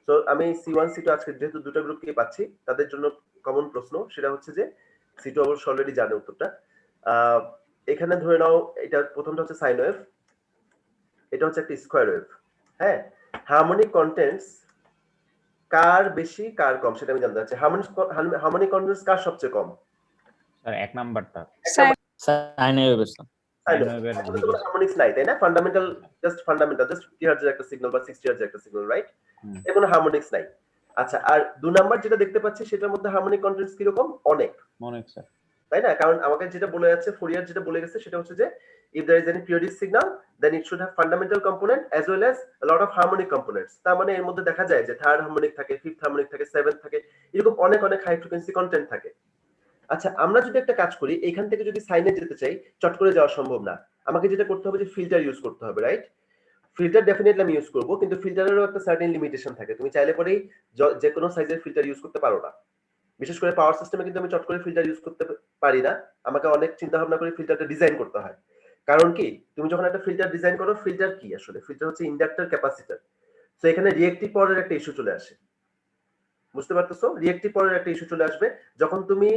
তো আমি C1 C2 আজকে যেহেতু দুটো গ্রুপকে পাচ্ছি, তাদের জন্য কমন প্রশ্ন সেটা হচ্ছে যে C2 অবশ্য অলরেডি জানে উত্তরটা। এখানে ধরে নাও এটা প্রথমটা হচ্ছে সাইন ওয়েভ, এটা হচ্ছে একটা স্কয়ার ওয়েভ। হ্যাঁ, হারমোনিক কন্টেন্টস কার বেশি কার কম সেটা আমি জানতে চাচ্ছি। হারমোনিক কন্টেন্টস কার সবচেয়ে কম? স্যার 1 নাম্বারটা সাইন সাইন ওয়েভ সাইন ওয়েভের হারমোনিক্স নাই তাই না? ফান্ডামেন্টাল জাস্ট 50 হার্টজ এর একটা সিগন্যাল বা 60 হার্টজ এর একটা সিগন্যাল, রাইট? এর কোনো হারমোনিক্স নাই। আচ্ছা, আর 2 নাম্বার যেটা দেখতে পাচ্ছি সেটার মধ্যে হারমোনিক কন্টেন্টস কি রকম? অনেক, স্যার। তাই না? কারণ আমাকে যেটা বলে যাচ্ছে ফোরিয়ার যেটা বলে গেছে সেটা হচ্ছে যে if there is any periodic signal then it should have fundamental component as well as a lot of harmonic components। তার মানে এর মধ্যে দেখা যায় যে থার্ড হারমোনিক থাকে, ফিফথ হারমোনিক থাকে, সেভেন্থ থাকে, এরকম অনেক অনেক হাই ফ্রিকোয়েন্সি কন্টেন্ট থাকে। আচ্ছা, আমরা যদি একটা কাজ করি, এখান থেকে যদি সাইনে যেতে চাই, চট করে যাওয়া সম্ভব না। আমাকে যেটা করতে হবে যে ফিল্টার ইউজ করতে হবে, রাইট? ফিল্টার ডেফিনেটলি আমি ইউজ করব, কিন্তু ফিল্টারেরও একটা সার্টেন লিমিটেশন থাকে। তুমি চাইলে পরেই যে কোনো সাইজের ফিল্টার ইউজ করতে পারো না। বিশেষ করে পাওয়ার সিস্টেমে কিন্তু আমি চট করে ফিল্টার ইউজ করতে পারি না। আমাকে অনেক চিন্তা ভাবনা করে ফিল্টারটা ডিজাইন করতে হয়। কারণ কি, তুমি যখন একটা ফিল্টার ডিজাইন করো, ফিল্টার কি আসলে? ফিল্টার হচ্ছে ইন্ডাক্টর ক্যাপাসিটর। তো এখানে রিঅ্যাক্টিভ পাওয়ারের একটা ইস্যু চলে আসে। বুঝতে পারতেছো? রিঅ্যাক্টিভ পাওয়ারের একটা ইস্যু চলে আসবে যখন তুমি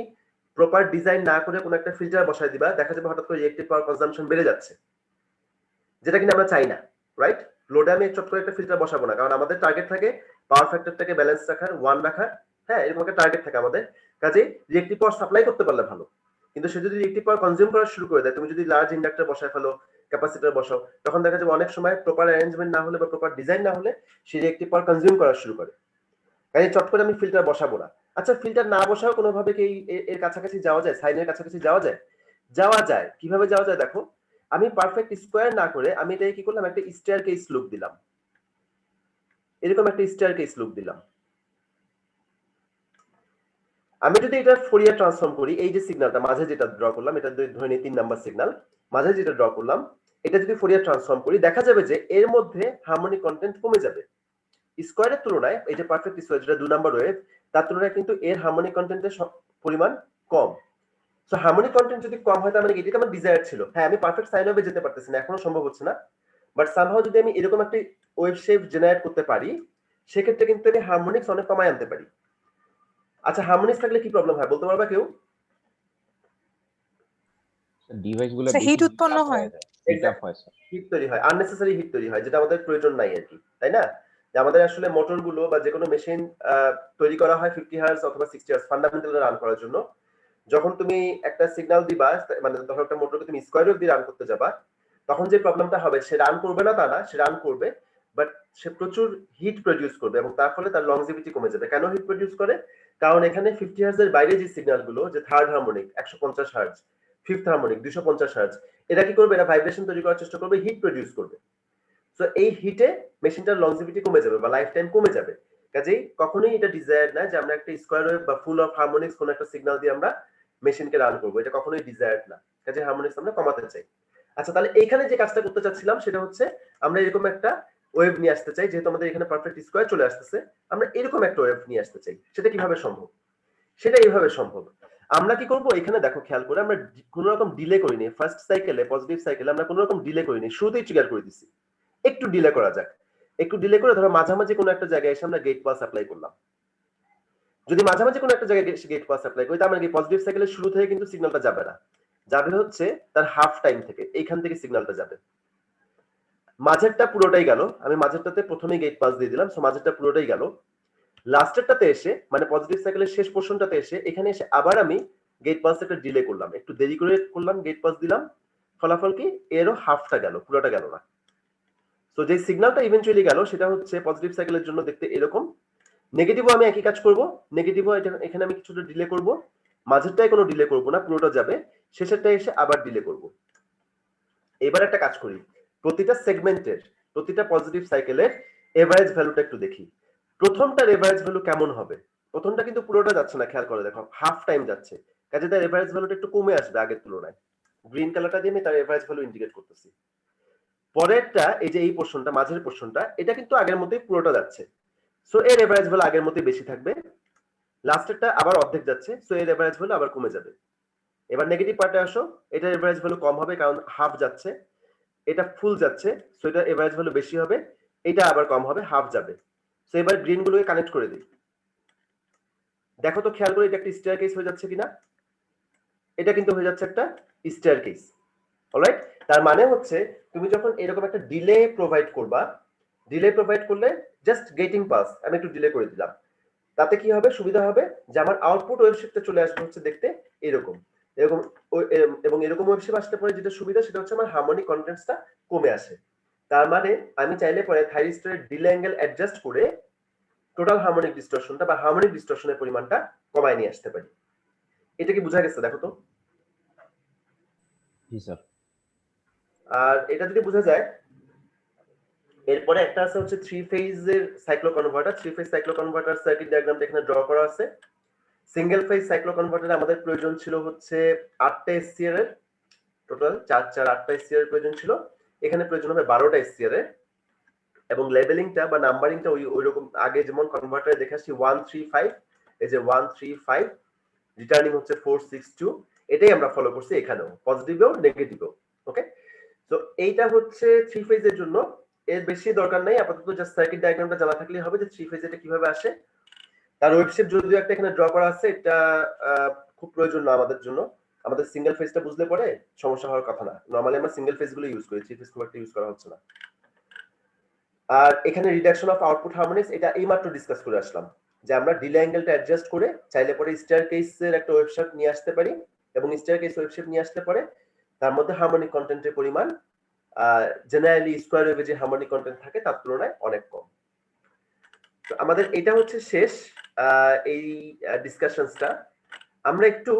প্রপার ডিজাইন না করে কোনো একটা ফিল্টার বসায় দিবা, দেখা যাবে হঠাৎ করে রিঅ্যাক্টিভ পাওয়ার কনজাম্পশন বেড়ে যাচ্ছে, যেটা কিনা আমরা চাই না, রাইট? লোডে আমি চট করে একটা ফিল্টার বসাবো না, কারণ আমাদের টার্গেট থাকে পাওয়ার ফ্যাক্টরটাকে ব্যালেন্স রাখার, 1 রাখার। হ্যাঁ, এরকম একটা টার্গেট থাকে আমাদের। কাজে রিঅ্যাক্টিভ পাওয়ার সাপ্লাই করতে পারলে ভালো, কিন্তু সে যদি রিঅ্যাক্টিভ পাওয়ার কনজিউম করা শুরু করে দেয়, তুমি যদি লার্জ ইন্ডাক্টর বসায় ফেলো, ক্যাপাসিটর বসাও, তখন দেখা যাবে অনেক সময় প্রপার অ্যারেঞ্জমেন্ট না হলে বা প্রপার ডিজাইন না হলে সে রিঅ্যাক্টিভ পাওয়ার কনজিউম করা শুরু করে। কাজে চট করে আমি ফিল্টার বসাবো না। আচ্ছা, ফিল্টার না বসাও কোনোভাবে কি এর কাছাকাছি যাওয়া যায়? সাইনের কাছাকাছি যাওয়া যায়? যাওয়া যায়। কিভাবে যাওয়া যায় দেখো, আমি পারফেক্ট স্কয়ার না করে আমি এটাকে কি করলাম, একটা স্টেয়ার কেস লুক দিলাম। এরকম একটা স্টেয়ার কেস লুক দিলাম। আমি যদি এটা ফোরিয়ার ট্রান্সফর্ম করি, এই যে সিগন্যালটা মাঝে যেটা ড্র করলাম, এটা ধরে নিই 3 নাম্বার সিগন্যাল, মাঝে যেটা ড্র করলাম, এটা যদি ফোরিয়ার ট্রান্সফর্ম করি, দেখা যাবে যে এর মধ্যে হারমোনিক কন্টেন্ট কমে যাবে। স্কয়ারের তুলনায় এই যে পারফেক্ট স্কয়ার যেটা 2 নাম্বার ওয়েভ, তার তুলনায় কিন্তু এর হারমোনিক কন্টেন্টের পরিমাণ কম। সো হারমোনিক কন্টেন্ট যদি কম হয়, তার মানে এটা আমার ডিজায়ার ছিল। হ্যাঁ, আমি পারফেক্ট সাইন ওয়েভে যেতে পারতেছি না, এখনো সম্ভব হচ্ছে না, বাট সামহাউ যদি আমি এরকম একটা ওয়েভ শেপ জেনারেট করতে পারি, সেক্ষেত্রে কিন্তু আমি হারমোনিক্স অনেক কমায় আনতে পারি। আচ্ছা, হারমোনিক্স থাকলে কি প্রবলেম হয় বলতে পারবা কেউ? ডিভাইসগুলো হিট উৎপন্ন হয়, হিট তৈরি হয়, আননেসেসারি হিট তৈরি হয়, যেটা আমাদের প্রয়োজন নাই আর কি, তাই না? যে আমাদের আসলে মোটরগুলো বা যে কোনো মেশিন তৈরি করা হয় 50 হার্টজ অথবা 60 হার্টজ ফান্ডামেন্টাল রান করার জন্য। যখন তুমি একটা সিগন্যাল দিবা, মানে ধরো একটা মোটরকে তুমি স্কয়ার ওয়েভ দিয়ে রান করতে যাবা, তখন যে প্রবলেমটা হবে, সে রান করবে না তা না, সে রান করবে, বাট সে প্রচুর হিট প্রডিউস করবে এবং তার ফলে তার লংজিভিটি কমে যাবে। কেন হিট প্রডিউস করে? কারণ এখানে 50 হার্টজ এর বাইরে যে সিগন্যালগুলো, যে third harmonic 150 hertz, fifth harmonic 250 hertz, এটা কি করবে? এটা ভাইব্রেশন তৈরি করার চেষ্টা করবে, হিট প্রডিউস করবে। সো এই হিটে মেশিনটার লংজিভিটি কমে যাবে বা লাইফ টাইম কমে যাবে। কাজেই কখনোই এটা ডিজায়ার না যে আমরা একটা স্কয়ার ওয়েভ বা ফুল অফ হারমোনিক্স কোন একটা সিগন্যাল দিয়ে আমরা মেশিনকে রান করব, এটা কখনোই ডিজায়ার্ড না। কাজেই হারমোনিক্স আমরা কমাতে চাই। আচ্ছা, তাহলে এইখানে যে কাজটা করতে চাচ্ছিলাম সেটা হচ্ছে আমরা এরকম একটা ওয়েভ নিয়ে আসতে চাই, যেহেতু আমাদের এখানে পারফেক্ট স্কয়ার চলে আসতেছে, আমরা এরকম একটা ওয়েভ নিয়ে আসতে চাই। সেটা কিভাবে সম্ভব? সেটা এইভাবে সম্ভব। আমরা কি করব, এখানে দেখো খেয়াল করে, আমরা কোনো রকম ডিলে করিনি। ফার্স্ট সাইকেলে, পজিটিভ সাইকেলে আমরা কোনো রকম ডিলে করিনি, শুরুতেই ট্রিগার করে দিছি। একটু ডিলে করা যাক, একটু ডিলে করে ধরো মাঝামাঝি কোনো একটা জায়গায় এসে আমরা গেট পাস অ্যাপ্লাই করলাম। যদি মাঝামাঝি কোনো একটা জায়গায় গেট পাস অ্যাপ্লাই করি, তার মানে কি পজিটিভ সাইকেলের শুরু থেকে কিন্তু সিগন্যালটা যাবে না, যাবে হচ্ছে তার হাফ টাইম থেকে, এইখান থেকে সিগন্যালটা যাবে। মাঝেরটা পুরোটাই গেল, আমি মাঝেরটাতে প্রথমেই গেট পাস দিয়ে দিলাম, সো মাঝেরটা পুরোটাই গেল। লাস্টেরটাতে এসে, মানে পজিটিভ সাইকেলের শেষ পোরশনটাতে এসে, এখানে এসে আবার আমি গেট পাস একটা ডিলে করলাম, একটু দেরি করে করলাম, গেট পাস দিলাম, ফলাফল কি? এরও হাফটা গেল, পুরোটা গেল না। সো যে সিগন্যালটা ইভেন্চুয়ালি গেল সেটা হচ্ছে পজিটিভ সাইকেলের জন্য দেখতে এরকম। নেগেটিভও আমি একই কাজ করব, নেগেটিভও এখানে আমি কিছুটা ডিলে করব, মাঝেরটায় কোনো ডিলে করব না, পুরোটা যাবে, শেষেরটায় এসে আবার ডিলে করব। এবার একটা কাজ করি, প্রতিটা সেগমেন্টের, প্রতিটা পজিটিভ সাইকেলের এভারেজ ভ্যালুটা একটু দেখি। প্রথমটার এভারেজ ভ্যালু কেমন হবে? প্রথমটা কিন্তু পুরোটা যাচ্ছে না, খেয়াল করে দেখো, হাফ টাইম যাচ্ছে, কাজে তার এভারেজ ভ্যালুটা একটু কমে আসবে আগের তুলনায়। গ্রিন কালারটা দিয়ে আমি তার এভারেজ ভ্যালু ইন্ডিকেট করতেছি। পরেরটা, এই যে এই পোরশনটা, মাঝের পোরশনটা, এটা কিন্তু আগের মতোই পুরোটা যাচ্ছে, সো এর এভারেজ ভ্যালু আগের মতোই বেশি থাকবে। লাস্টেরটা আবার অর্ধেক যাচ্ছে, সো এর এভারেজ ভ্যালু আবার কমে যাবে। এবার নেগেটিভ পার্টে আসো, এটা এভারেজ ভ্যালু কম হবে কারণ হাফ যাচ্ছে, এটা ফুল যাচ্ছে, সো এটা এভারেজ ভ্যালু বেশি হবে, এটা আবার কম হবে, হাফ যাবে। সো এবার গ্রিন গুলোকে কানেক্ট করে দিই। দেখো তো খেয়াল করে এটা একটা স্টেয়ার কেস হয়ে যাচ্ছে কিনা, এটা কিন্তু হয়ে যাচ্ছে একটা স্টেয়ার কেস। অলরাইট, তার মানে হচ্ছে তুমি যখন এরকম একটা ডিলে প্রোভাইড করবা, ডিলে প্রোভাইড করলে জাস্ট গেটিং পাস আমি একটু ডিলে করে দিলাম, তাতে কি হবে, সুবিধা হবে যে আমার আউটপুট ওয়েবশেপটা চলে আসবে হচ্ছে দেখতে এরকম এরকম এবং এরকম ওয়েবশেপ আসতে পরে যেটা সুবিধা সেটা হচ্ছে আমার হারমোনিক কন্টেন্টসটা কমে আসে। তার মানে আমি চাইলে পরে থাইরিস্টরের ডিলে অ্যাঙ্গেল অ্যাডজাস্ট করে টোটাল হারমোনিক ডিস্টরশনটা বা হারমোনিক ডিস্টরশনের পরিমাণটা কমায় নিয়ে আসতে পারি। এটা কি বোঝা গেছে? দেখো তো। জি স্যার। আর এটা যদি বোঝা যায়, এরপরে একটা আছে হচ্ছে 3 ফেজের cyclo converter. 3 phase cyclo converter circuit ডায়াগ্রামটা এখানে ড্র করা আছে। সিঙ্গেল ফেজ সাইক্লো কনভার্টারে আমাদের প্রয়োজন ছিল হচ্ছে 8টা এসসিআর এর, টোটাল 4 4 8টা এসসিআর এর প্রয়োজন ছিল। এখানে প্রয়োজন হবে 12টা এসসিআর এর, এবং লেবেলিংটা বা নাম্বারিংটা ওই রকম আগে যেমন কনভার্টারে দেখে আসছি 135, এই যে 135, রিটার্নিং হচ্ছে 462, এটাই আমরা ফলো করছি এখানেও, পজিটিভেও নেগেটিভেও। ওকে, তো এইটা হচ্ছে 3 ফেজের জন্য, এর বেশি দরকার নাই, আপাতত জাস্ট সার্কিট ডায়াগ্রামটা জানা থাকলেই হবে যে 3 ফেজ এটা কিভাবে আসে। তার ওয়েবশেপ যদিও একটা এখানে ড্র করা আছে, এটা খুব প্রয়োজন না আমাদের জন্য, আমাদের সিঙ্গেল ফেজটা বুঝলে পরে সমস্যা হওয়ার কথা না। নরমালি আমরা সিঙ্গেল ফেজ গুলো ইউজ করি, 3 ফেজ খুব একটা ইউজ করা হচ্ছে না। আর এখানে রিডাকশন অফ আউটপুট হারমোনিক্স, এটা এইমাত্র ডিসকাস করে আসলাম যে আমরা ডিলে অ্যাঙ্গেলটা অ্যাডজাস্ট করে চাইলে পরে স্টার কেসের একটা ওয়েবশেপ নিয়ে আসতে পারি, এবং স্টার কেস ওয়েবশেপ নিয়ে আসতে পারে তার মধ্যে হারমোনিক কন্টেন্টের পরিমাণ জেনারেলি স্কয়ার ওয়েভে যে হারমোনিক কন্টেন্ট থাকে তার তুলনায় অনেক কম। তো আমাদের এটা হচ্ছে শেষ এই ডিসকাশনসটা। আমরা একটু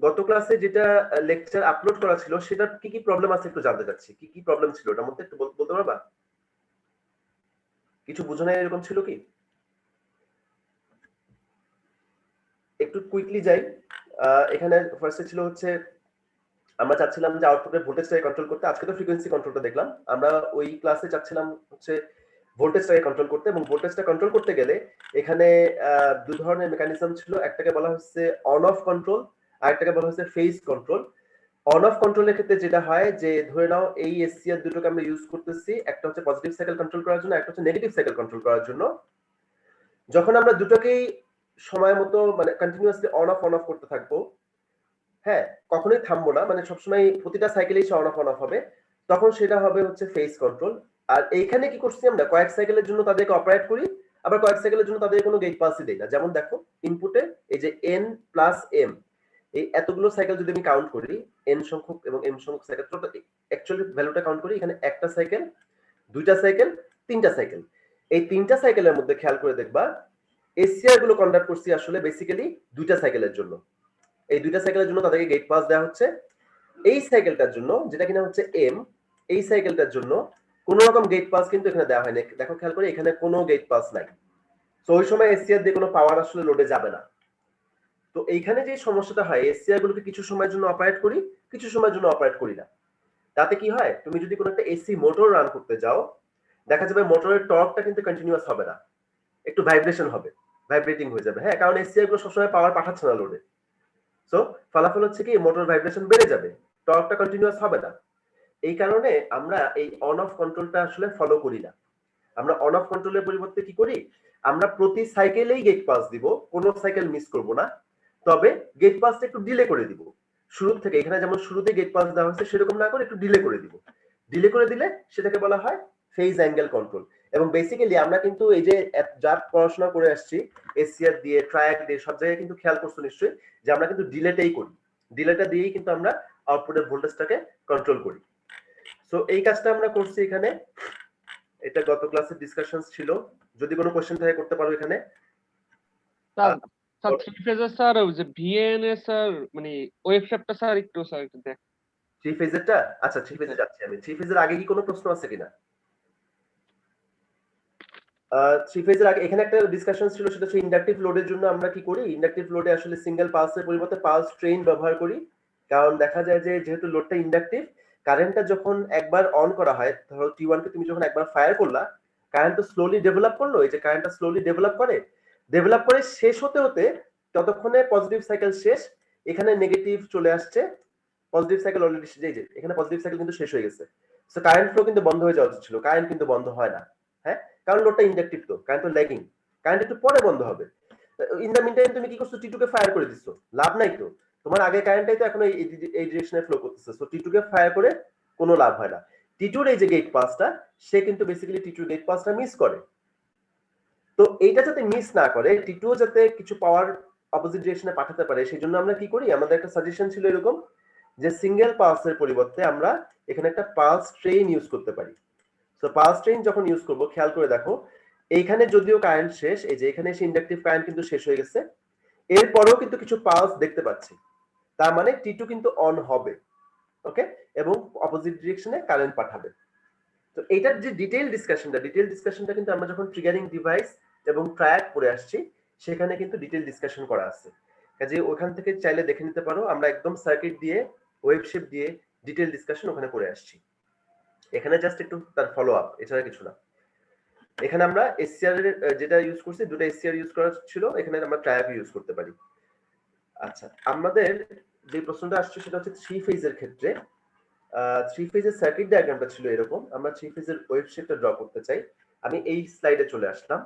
গত ক্লাসে যেটা লেকচার আপলোড করা ছিল সেটা কি কি প্রবলেম আছে একটু জানতে চাচ্ছি। কি কি প্রবলেম ছিল ওটার মধ্যে একটু বলতে পারবা? কিছু বুঝো না এরকম ছিল কি? একটু কুইকলি যাই। এখানে ফার্স্টে ছিল হচ্ছে আমরা চাচ্ছিলাম যে আউটপুটের ভোল্টেজটাকে কন্ট্রোল করতে। আজকে তো ফ্রিকোয়েন্সি কন্ট্রোলটা দেখলাম, আমরা ওই ক্লাসে চাচ্ছিলাম হচ্ছে ভোল্টেজটাকে কন্ট্রোল করতে, এবং ভোল্টেজটা কন্ট্রোল করতে গেলে এখানে দুই ধরনের মেকানিজম ছিল। একটাকে বলা হচ্ছে অন অফ কন্ট্রোল, আর একটাকে বলা হচ্ছে ফেজ কন্ট্রোল। অন অফ কন্ট্রোলের ক্ষেত্রে যেটা হয় যে ধরে নাও এই এসসিআর দুটোকে আমরা ইউজ করতেছি, একটা হচ্ছে পজিটিভ সাইকেল কন্ট্রোল করার জন্য, একটা হচ্ছে নেগেটিভ সাইকেল কন্ট্রোল করার জন্য। যখন আমরা দুটোকেই সময় মতো মানে কন্টিনিউয়াসলি অন অফ করতে থাকবো, হ্যাঁ, কখনোই থামবো না, মানে সবসময় প্রতিটা সাইকেলেই সে অন অফ হবে, তখন সেটা হবে হচ্ছে ফেজ কন্ট্রোল। আর এইখানে কি করছি আমরা, কয়েক সাইকেলের জন্য তাদেরকে অপারেট করি, আবার কয়েক সাইকেলের জন্য তাদের কোনো গেট পাসই দেই না। যেমন দেখো ইনপুটে এই যে n প্লাস m, এই এতগুলো সাইকেল যদি আমি কাউন্ট করি, n সংখ্যক এবং m সংখ্যক সাইকেল, টোটাল অ্যাকচুয়ালি ভ্যালুটা কাউন্ট করি, এখানে একটা সাইকেল, দুইটা সাইকেল, তিনটা সাইকেল। এই তিনটা সাইকেলের মধ্যে খেয়াল করে দেখবা এসসিআর গুলো কন্ডাক্ট করছি আসলে বেসিক্যালি দুইটা সাইকেলের জন্য। এই দুইটা সাইকেলের জন্য তাদেরকে গেট পাস দেওয়া হচ্ছে। এই সাইকেলটার জন্য যেটা কিনা হচ্ছে এম, এই সাইকেলটার জন্য কোনো রকম গেট পাস কিন্তু এখানে দেওয়া হয়নি। দেখো খেয়াল করে এখানে কোনো গেট পাস নাই, তো ওই সময় এসসিআর দিয়ে কোনো পাওয়ার আসলে লোডে যাবে না। তো এইখানে যে সমস্যাটা হয়, এসসিআর গুলোকে কিছু সময়ের জন্য অপারেট করি, কিছু সময়ের জন্য অপারেট করি না। তাতে কি হয়, তুমি যদি কোনো একটা এসি মোটর রান করতে যাও, দেখা যাবে মোটরের টর্কটা কিন্তু কন্টিনিউয়াস হবে না, একটু ভাইব্রেশন হবে, ভাইব্রেটিং হয়ে যাবে। হ্যাঁ, কারণ এসসিআর গুলো সবসময় পাওয়ার পাঠাচ্ছে না লোডে। সো ফলাফল হচ্ছে কি মোটর ভাইব্রেশন বেড়ে যাবে, টর্কটা কন্টিনিউয়াস হবে না। এই কারণে আমরা এই অন অফ কন্ট্রোলটা আসলে ফলো করি না। আমরা অন অফ কন্ট্রোলের পরিবর্তে কি করি, আমরা প্রতি সাইকেলেই গেট পাস দিব, কোনো সাইকেল মিস করব না, তবে গেট পাসটা একটু ডিলে করে দিব। শুরু থেকে এখানে যেমন শুরুতে গেট পাস দেওয়া হয়েছে সেরকম না করে একটু ডিলে করে দিব। ডিলে করে দিলে সেটাকে বলা হয় ফেজ অ্যাঙ্গেল কন্ট্রোল। এবং বেসিক্যালি আমরা কিন্তু এই যে যা পড়াশোনা করে আসছি এসসিআর দিয়ে, ট্রায়াক দিয়ে, সব জায়গায় কিন্তু খেয়াল করছো নিশ্চয়ই যে আমরা কিন্তু ডিলেটাই করি, ডিলেটা দিয়েই কিন্তু আমরা আউটপুটের ভোল্টেজটাকে কন্ট্রোল করি। সো এই কাজটা আমরা করছি এখানে, এটা গত ক্লাসের ডিসকাশন ছিল। যদি কোনো কোশ্চেন থাকে করতে পারো এখানে। স্যার থ্রি ফেজের স্যার ওই যে ভিএনএ স্যার মানে ওয়েবশেপটা স্যার একটু দেখ। থ্রি ফেজেরটা, আচ্ছা থ্রি ফেজে যাচ্ছি আমি। থ্রি ফেজের আগে কি কোনো প্রশ্ন আছে কিনা? থ্রি ফেজের আগে এখানে একটা ডিসকাশন ছিল, সেটা হচ্ছে ইন্ডাকটিভ লোডের জন্য আমরা কি করি। ইন্ডাকটিভ লোডে আসলে সিঙ্গেল পালসের পরিবর্তে পালস ট্রেন ব্যবহার করি, কারণ দেখা যায় যে যেহেতু লোডটা ইন্ডাকটিভ, কারেন্টটা যখন একবার অন করা হয়, ধরো টি1 কে তুমি যখন একবার ফায়ার করলা, কারেন্ট তো স্লোলি ডেভেলপ করলো। এই যে কারেন্টটা স্লোলি ডেভেলপ করে শেষ হতে হতে ততক্ষণে পজিটিভ সাইকেল শেষ, এখানে নেগেটিভ চলে আসছে, পজিটিভ সাইকেল অলরেডি যে এখানে পজিটিভ সাইকেল কিন্তু শেষ হয়ে গেছে। সো কারেন্ট ফ্লো কিন্তু বন্ধ হয়ে যাওয়া উচিত ছিল, কারেন্ট কিন্তু বন্ধ হয় না। হ্যাঁ, কারণ লোডটা ইন্ডাকটিভ, তো কারেন্ট তো ল্যাগিং, কারেন্ট একটু পরে বন্ধ হবে। ইন দ্য মিনটাইম তুমি কি করছো, টি2 কে ফায়ার করে দিছো, লাভ নাই তো, তোমার আগে কারেন্টটাই তো এখন এই ডিরেকশনে ফ্লো করতেছে। সো টি2 কে ফায়ার করে কোনো লাভ হয় না। টি2 এর এই যে গেট পাসটা, সে কিন্তু বেসিক্যালি টি2 গেট পাসটা মিস করে। তো এইটা যাতে মিস না করে, টি2 যাতে কিছু পাওয়ার অপোজিট ডিরেকশনে পাঠাতে পারে, সেই জন্য আমরা কি করি, আমাদের একটা সাজেশন ছিল এরকম যে সিঙ্গেল পালসের পরিবর্তে আমরা এখানে একটা পালস ট্রেন ইউজ করতে পারি। সো পালস ট্রেন যখন ইউজ করব, খেয়াল করে দেখো, এইখানে যদিও কারেন্ট শেষ, এই যে এখানে এসে ইন্ডাকটিভ কারেন্ট কিন্তু শেষ হয়ে গেছে, এরপরেও কিন্তু কিছু পালস দেখতে পাচ্ছি, তার মানে টি2 কিন্তু অন হবে, ওকে, এবং অপোজিট ডিরেকশনে কারেন্ট পাঠাবে। তো এইটার যে ডিটেইল ডিসকাশনটা কিন্তু আমরা যখন ট্রিগারিং ডিভাইস এবং ট্র্যাক করে আসছি, সেখানে কিন্তু ডিটেইল ডিসকাশন করা আছে, কাজে ওখান থেকে চাইলে দেখে নিতে পারো। আমরা একদম সার্কিট দিয়ে, ওয়েব শেপ দিয়ে ডিটেইল ডিসকাশন ওখানে করে আসছি। এখানে জাস্ট একটু তার ফলো আপ, এছাড়া কিছু না। এখানে আমরা এসসিআর এর যেটা ইউজ করছি, দুটো এসসিআর ইউজ করা ছিল, এখানে আমরা ট্র্যাক ইউজ করতে পারি। আচ্ছা, আমাদের যে প্রশ্নটা আসছে সেটা হচ্ছে 3 ফেজের ক্ষেত্রে 3 ফেজের সার্কিট ডায়াগ্রামটা ছিল এরকম, আমরা 3 ফেজের ওয়েভ শেপটা ড্র করতে চাই। আমি এই স্লাইডে চলে আসলাম।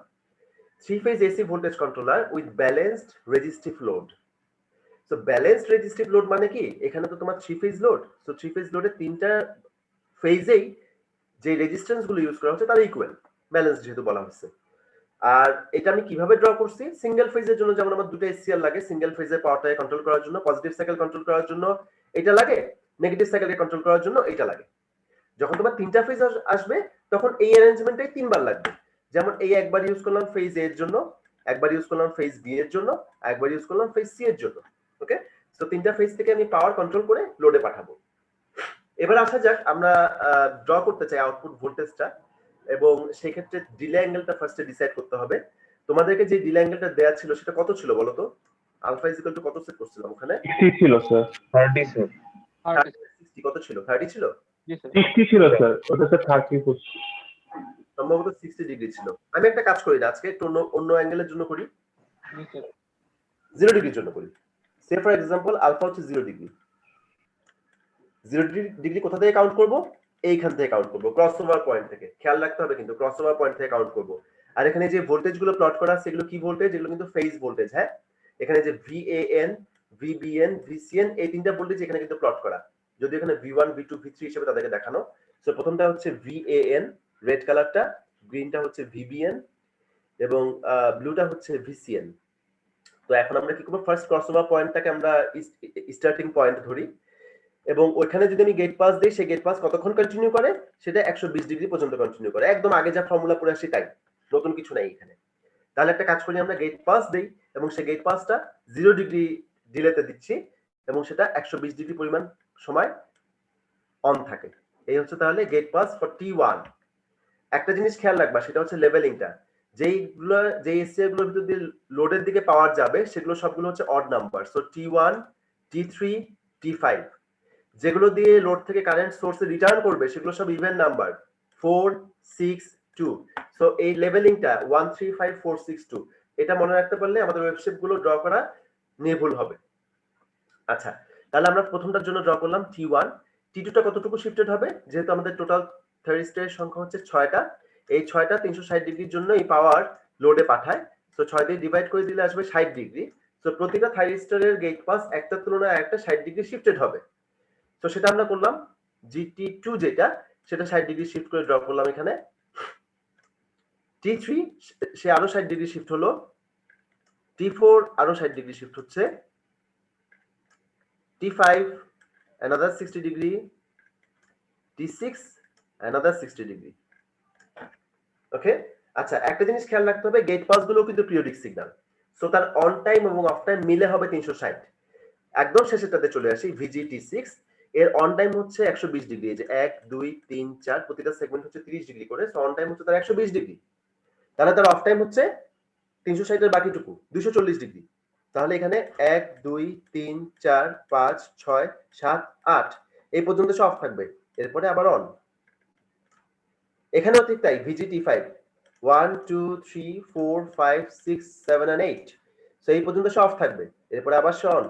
3 phase AC voltage controller with balanced resistive load. So balanced resistive load মানে কি, এখানে তো তোমার 3 ফেজ লোড, সো 3 ফেজ লোডে তিনটা ফেজেই যে রেজিস্ট্যান্স গুলো ইউজ করা হচ্ছে তার ইকুয়াল, ব্যালেন্স যেহেতু বলা হচ্ছে। আর এটা আমি কিভাবে ড্র করছি, সিঙ্গেল ফেজের জন্য যেমন আমার দুটো এসসিআর লাগে, সিঙ্গেল ফেজের পাওয়ারটাকে কন্ট্রোল করার জন্য, পজিটিভ সাইকেল কন্ট্রোল করার জন্য এটা লাগে, নেগেটিভ সাইকেলকে কন্ট্রোল করার জন্য এটা লাগে। যখন তোমার তিনটা ফেজ আসবে, তখন এই অ্যারেঞ্জমেন্টটাই তিনবার লাগবে। যেমন এই একবার ইউজ করলাম ফেজ এ এর জন্য, একবার ইউজ করলাম ফেজ বি এর জন্য, একবার ইউজ করলাম ফেজ সি এর জন্য, ওকে। সো তিনটা ফেজ থেকে আমি পাওয়ার কন্ট্রোল করে লোডে পাঠাবো। এবার আসা যাক, আমরা ড্র করতে চাই আউটপুট ভোল্টেজটা, এবং সেই ক্ষেত্রে ডিলে অ্যাঙ্গেলটা ফার্স্টে ডিসাইড করতে হবে। তোমাদেরকে যে ডিলে অ্যাঙ্গেলটা দেয়া ছিল সেটা কত ছিল বলো তো? আলফা ইজ ইকুয়াল টু কত সেট করছিলাম ওখানে? 60 ছিল স্যার, 30 স্যার। 60 কত ছিল? 30 ছিল? জি স্যার 60 ছিল স্যার, ওটা স্যার 30 করছি। সম্ভবত 60 ডিগ্রি ছিল। আমি একটা কাজ করি না, আজকে একটু অন্য অ্যাঙ্গেলের জন্য করি, জি স্যার 0 ডিগ্রির জন্য করি। সে ফর এক্সাম্পল আলফা হচ্ছে 0 ডিগ্রি। 0 ডিগ্রি কোথা থেকে কাউন্ট করব? এইখান থেকে কাউন্ট করব, ক্রসওভার পয়েন্ট থেকে। খেয়াল রাখতে হবে কিন্তু ক্রসওভার পয়েন্ট থেকে কাউন্ট করব। আর এখানে যে ভোল্টেজ গুলো প্লট করা আছে এগুলো কি ভোল্টেজ? এগুলো কিন্তু ফেজ ভোল্টেজ। হ্যাঁ, এখানে যে VAN, VBN, VCN এই তিনটা ভোল্টেজ এখানে কিন্তু প্লট করা, যদি এখানে V1, V2, V3 হিসেবে তাদেরকে দেখানো। সো প্রথমটা হচ্ছে VAN, রেড কালারটা, গ্রিনটা হচ্ছে VBN, এবং ব্লুটা হচ্ছে VCN। তো এখন আমরা কি করব, ফার্স্ট ক্রসওভার পয়েন্টটাকে আমরা স্টার্টিং পয়েন্ট ধরি, এবং ওইখানে যদি আমি গেট পাস দিই, সেই গেট পাস কতক্ষণ কন্টিনিউ করে, সেটা 120 ডিগ্রি পর্যন্ত কন্টিনিউ করে। একদম আগে যা ফর্মুলা পড়ে আসি তাই, নতুন কিছু নাই এখানে। তাহলে একটা কাজ করি, আমরা গেট পাস দেই এবং সেই গেট পাসটা 0 ডিগ্রি ডিলেতে দিচ্ছি, এবং সেটা 120 ডিগ্রি পরিমাণ সময় অন থাকে। এই হচ্ছে তাহলে গেট পাস ফর T1। একটা জিনিস খেয়াল রাখবা, সেটা হচ্ছে লেভেলিংটা। যেইগুলো যে এসসিআর গুলোর ভিতর দিয়ে লোডের দিকে পাওয়ার যাবে সেগুলো সবগুলো হচ্ছে odd number. So T1, T3, T5। যেগুলো দিয়ে লোড থেকে কারেন্ট সোর্সে রিটার্ন করবে সেগুলো সব ইভেন নাম্বার, 4, 6, 2। সো এই লেভেলিংটা 1, 3, 5, 4, 6, 2 এটা মনে রাখতে পারলে আমাদের ওয়েবশেপ গুলো ড্র করা নির্ভুল হবে। আচ্ছা, তাহলে আমরা প্রথমটার জন্য ড্র করলাম T1। T2টা কতটুকু শিফটেড হবে? যেহেতু আমাদের টোটাল থাইরিস্টরের সংখ্যা হচ্ছে 6টা, এই 6টা 360 ডিগ্রির জন্য এই পাওয়ার লোডে পাঠায়। সো 6 দিয়ে ডিভাইড করে দিলে আসবে 60 ডিগ্রি। সো প্রতিটা থাইরিস্টরের গেট পাস একটার তুলনায় একটা 60 ডিগ্রি শিফটেড হবে। তো সেটা আমরা করলাম। GT2 যেটা, সেটা 60 ডিগ্রি শিফট করে ড্র করলাম এখানে। T3 সে আরো 60 ডিগ্রি শিফট হলো, T4 আরো 60 ডিগ্রি শিফট হচ্ছে, T5 another 60 degree, T6 another 60 degree. ওকে, আচ্ছা একটা জিনিস খেয়াল রাখতে হবে, গেট পাস গুলো কিন্তু পিরিয়ডিক সিগন্যাল। সো তার অন টাইম এবং অফ টাইম মিলে হবে 360। একদম শেষেরটাতে চলে আসি, VGT6 এর অন টাইম হচ্ছে 120 ডিগ্রি। এই যে 1, 2, 3, 4 প্রতিটা সেগমেন্ট হচ্ছে 30 ডিগ্রি করে। সো অন টাইম হচ্ছে তার 120 ডিগ্রি। তাহলে তার অফ টাইম হচ্ছে 360 এর বাকিটুকু 240 ডিগ্রি। তাহলে এখানে 1, 2, 3, 4, 5, 6, 7, 8 এই পর্যন্ত সে অফ থাকবে, এরপরে আবার অন। এখানেও ঠিক তাই, VGT5 1, 2, 3, 4, 5, 6, 7 and 8 সো এই পর্যন্ত সে অফ থাকবে, এরপরে আবার সে অন।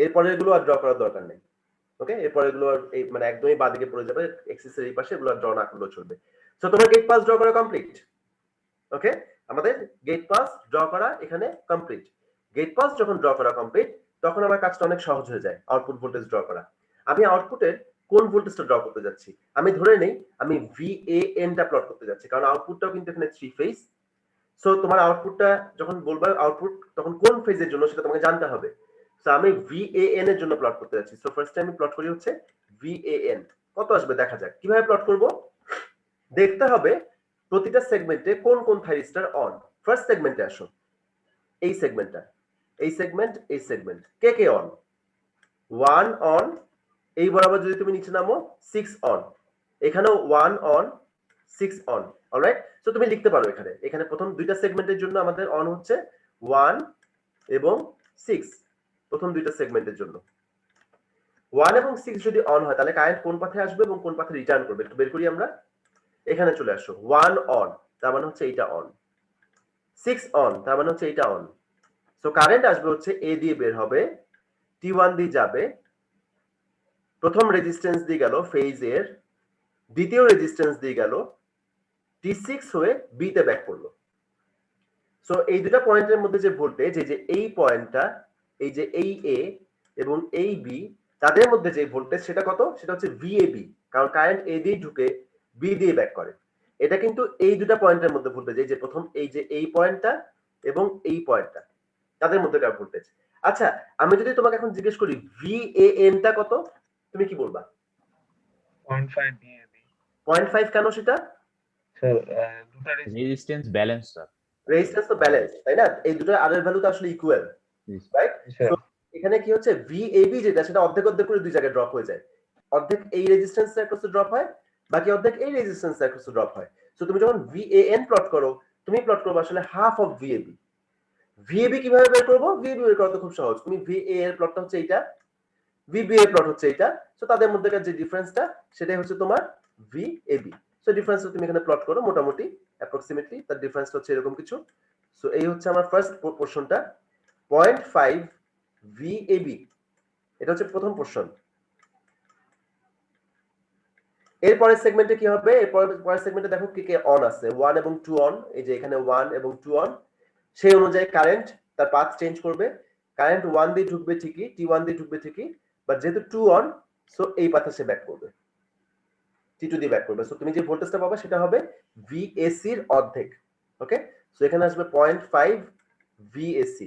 এরপরে এগুলো আর ড্র করার দরকার নেই। ওকে, এরপরে এগুলো আর এই মানে একদমই বাদিকে পড়ে যাবে, এক্সিস এর এই পাশে, এগুলো ড্র না করলেও চলবে। সো তোমার গেট পাস ড্র করা কমপ্লিট। ওকে, আমাদের গেট পাস ড্র করা এখানে কমপ্লিট। গেট পাস যখন ড্র করা কমপ্লিট তখন আমার কাজটা অনেক সহজ হয়ে যায় আউটপুট ভোল্টেজ ড্র করা। আমি আউটপুটের কোন ভোল্টেজটা ড্র করতে যাচ্ছি, আমি ধরে নেই আমি VAN টা প্লট করতে যাচ্ছি, কারণ আউটপুটটাও কিন্তু এখানে 3 ফেজ। সো তোমার আউটপুটটা যখন বলবা আউটপুট তখন কোন ফেজের জন্য সেটা তোমাকে জানতে হবে। সো আমি VAN এর জন্য প্লট করতে যাচ্ছি। সো ফার্স্ট টাইম আমি প্লট করি হচ্ছে VAN। কত আসবে দেখা যাক। কিভাবে প্লট করব, দেখতে হবে প্রতিটা সেগমেন্টে কোন কোন থাইরিস্টার অন। ফার্স্ট সেগমেন্টে আসো, এই সেগমেন্টটা, এই সেগমেন্ট, এই সেগমেন্ট, কে অন? 1 অন। এই বরাবর যদি তুমি নিচে নামো 6 অন, এখানেও 1 অন 6 অন। অলরাইট, সো তুমি লিখতে পারো এখানে, এখানে প্রথম দুইটা সেগমেন্টের জন্য আমাদের অন হচ্ছে 1 এবং 6, প্রথম দুইটা সেগমেন্টের জন্য 1 এবং 6 যদি অন হয় তাহলে কারেন্ট কোন পাথে আসবে এবং কোন পাথে রিটার্ন করবে একটু বের করি আমরা। এখানে চলে আসো, 1 অন তার মানে হচ্ছে এইটা অন, 6 অন তার মানে হচ্ছে এইটা অন। সো কারেন্ট আসবে হচ্ছে এ দিয়ে বের হবে, T1 দিয়ে যাবে, প্রথম রেজিস্ট্যান্স দিয়ে গেল ফেজ এর, দ্বিতীয় রেজিস্ট্যান্স দিয়ে গেল T6 হয়ে বি তে ব্যাক করলো। সো এই দুটো পয়েন্টের মধ্যে যে ভোল্টেজ, এই যে এই পয়েন্টটা, এই যে এই এ এবং এই বি, তাদের মধ্যে যে ভোল্টেজ সেটা কত, সেটা হচ্ছে VAB, কারণ কারেন্ট এ দিয়ে ঢুকে বি দিয়ে ব্যাক করে। এটা কিন্তু এই দুটো পয়েন্টের মধ্যে ভোল্টেজ, এই যে প্রথম এই যে এই পয়েন্টটা এবং এই পয়েন্টটা, তাদের মধ্যেকার ভোল্টেজ। আচ্ছা, আমি যদি তোমাকে এখন জিজ্ঞেস করি VAN টা কত, তুমি কি বলবা? 0.5 VAB 0.5 কেন সেটা? স্যার দুটো রেজিস্ট্যান্স ব্যালেন্স স্যার। রেজিস্ট্যান্স তো ব্যালেন্স, তাই না? এই দুটো আর এর ভ্যালু তো আসলে ইকুয়াল, রাইট? স্যার এখানে কি হচ্ছে VAB যেটা, সেটা অর্ধেক অর্ধেক করে দুই জায়গায় ড্রপ হয়ে যায়। অর্ধেক এই রেজিস্ট্যান্স অ্যাক্রসে ড্রপ হয়, বাকি অর্ধেক এই রেজিস্ট্যান্স অ্যাক্রসে ড্রপ হয়। সো তুমি যখন VAN প্লট করো, তুমি প্লট করবে আসলে হাফ অফ VAB। VAB কিভাবে বের করব? VAB বের করা তো খুব সহজ। তুমি VA এর প্লটটা হচ্ছে এইটা, VB এর প্লট হচ্ছে এইটা, সো তাদের মধ্যেকার যে ডিফারেন্সটা সেটাই হচ্ছে তোমার VAB। সো ডিফারেন্সটা তুমি এখানে প্লট করো, মোটামুটি অ্যাপ্রক্সিমেটলি তার ডিফারেন্সটা হচ্ছে এরকম কিছু। সো এই হচ্ছে আমার ফার্স্ট পোরশনটা, 0.5 VAB, এটা হচ্ছে প্রথম পোরশন। এরপরের সেগমেন্টে কি হবে? পরের সেগমেন্টে দেখো কে অন আছে, 1 এবং 2 অন, এই যে এখানে 1 এবং 2 অন। সেই অনুযায়ী কারেন্ট তার পাথ চেঞ্জ করবে। কারেন্ট 1 দিয়ে ঢুকবে ঠিকই, T1 দিয়ে ঢুকবে ঠিকই, বাট যেহেতু 2 অন, সো এই পাথে সে ব্যাক করবে, T2 দিয়ে ব্যাক করবে। সো তুমি যে ভোল্টেজটা পাবে সেটা হবে VAC এর অর্ধেক। ওকে, সো এখানে আসবে 0.5 VAC।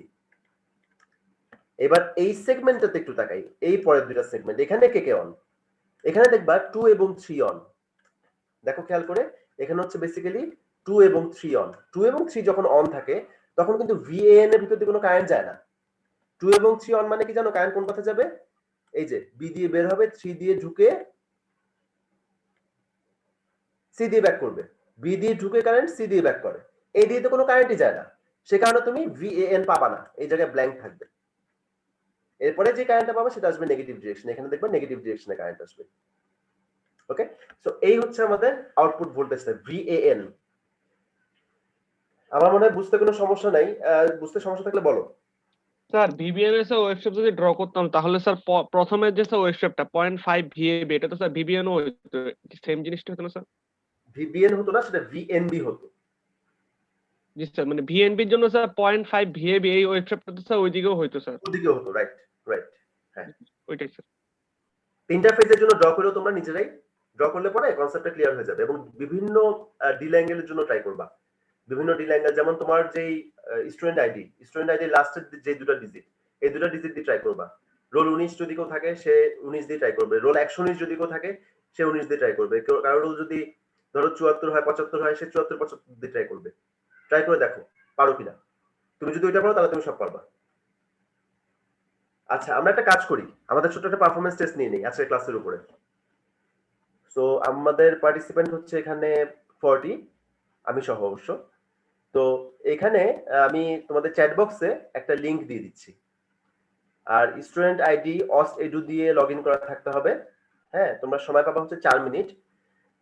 এবার এই সেগমেন্টটাতে একটু তাকাই, এই পরের দুইটা সেগমেন্ট, এখানে কে অন? এখানে দেখবা 2 এবং 3 অন। দেখো খেয়াল করে, এখানে হচ্ছে বেসিক্যালি 2 এবং 3 অন। 2 এবং 3 যখন অন থাকে তখন কিন্তু VAN এর ভিতর দিয়ে কোনো কারেন্ট যায় না। 2 এবং 3 অন মানে কি জানো? কারেন্ট কোন পথে যাবে? এই যে B দিয়ে বের হবে, 3 দিয়ে ঢুকে C দিয়ে ব্যাক করবে, B দিয়ে ঢুকে কারেন্ট C দিয়ে ব্যাক করে, এই দিয়ে তো কোনো কারেন্টই যায় না। সে কারণে তুমি VAN পাবা না, এই জায়গায় ব্ল্যাঙ্ক থাকবে। এরপরে যে কারেন্টটা পাবে সেটা আসবে নেগেটিভ ডিরেকশন, এখানে দেখবা নেগেটিভ ডিরেকশনে কারেন্ট আসবে। ওকে, সো এই হচ্ছে আমাদের আউটপুট ভোল্টেজটা VAN। আমার মনে হয় বুঝতে কোনো সমস্যা নাই, বুঝতে সমস্যা থাকলে বলো। স্যার VBN এর ওয়েভ শেপ যদি ড্র করতাম তাহলে স্যার প্রথমে যে স্যার ওয়েভ শেপটা 0.5 VAB, এটা তো স্যার VBN ও সেম জিনিসটা হতো না স্যার? VBN হতো না, সেটা VNB হতো। জি স্যার, মানে VNB এর জন্য স্যার 0.5 VAB এই ওয়েভ শেপটা তো স্যার ওইদিকেও হইতো স্যার। ওদিকে হতো, রাইট রাইট, হ্যাঁ। ওইটাই স্যার। তিনটা ফেজের জন্য ড্র করেও তোমরা নিজেরাই ড্র করলে পরে কনসেপ্টটা ক্লিয়ার হয়ে যাবে, এবং বিভিন্ন ডিল অ্যাঙ্গেলের জন্য ট্রাই করবা। বিভিন্ন ডিল অ্যাঙ্গেল, যেমন তোমার যেই স্টুডেন্ট আইডি লাস্টের যে দুটো ডিজিট, এই দুটো ডিজিট দিয়ে ট্রাই করবা। রোল 19 যদি কেউ থাকে সে 19 দিয়ে ট্রাই করবে, রোল 119 যদি কেউ থাকে সে 19 দিয়ে ট্রাই করবে, কারো রোল যদি ধরো 74 হয় 75 হয় সে 74 75 দিয়ে ট্রাই করবে। ট্রাই করে দেখো পারো কিনা। তুমি যদি ওইটা পারো তাহলে তুমি সব পারবা। আচ্ছা, আমরা একটা কাজ করি, আমাদের ছোট একটা পারফরম্যান্স টেস্ট নিয়ে নিই আজকের ক্লাসের উপরে। সো আমাদের পার্টিসিপেন্ট হচ্ছে এখানে 40, আমি সহ অবশ্য। তো এখানে আমি তোমাদের চ্যাট বক্সে একটা লিংক দিয়ে দিচ্ছি, আর স্টুডেন্ট আইডি OST-edu দিয়ে লগইন করা থাকতে হবে। হ্যাঁ, তোমরা সময় পাবা হচ্ছে 4 মিনিট।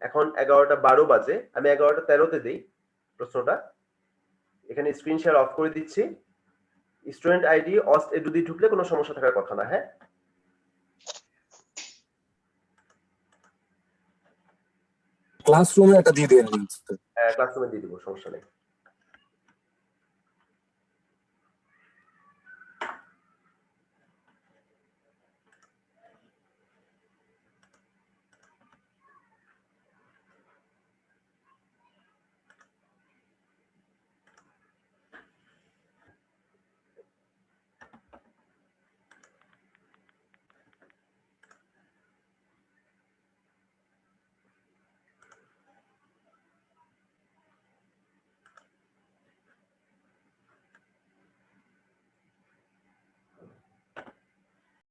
এখন 11টা 12 বাজে, আমি 11টা 13তে দেই প্রশ্নটা। এখানে স্ক্রিন শেয়ার অফ করে দিচ্ছি। স্টুডেন্ট আইডি অস্ট এডু দিয়ে ঢুকলে কোনো সমস্যা থাকার কথা না। হ্যাঁ, ক্লাসরুমে একটা দিয়ে দেন লিংক। ক্লাসরুমে দিয়ে দিব, সমস্যা নেই।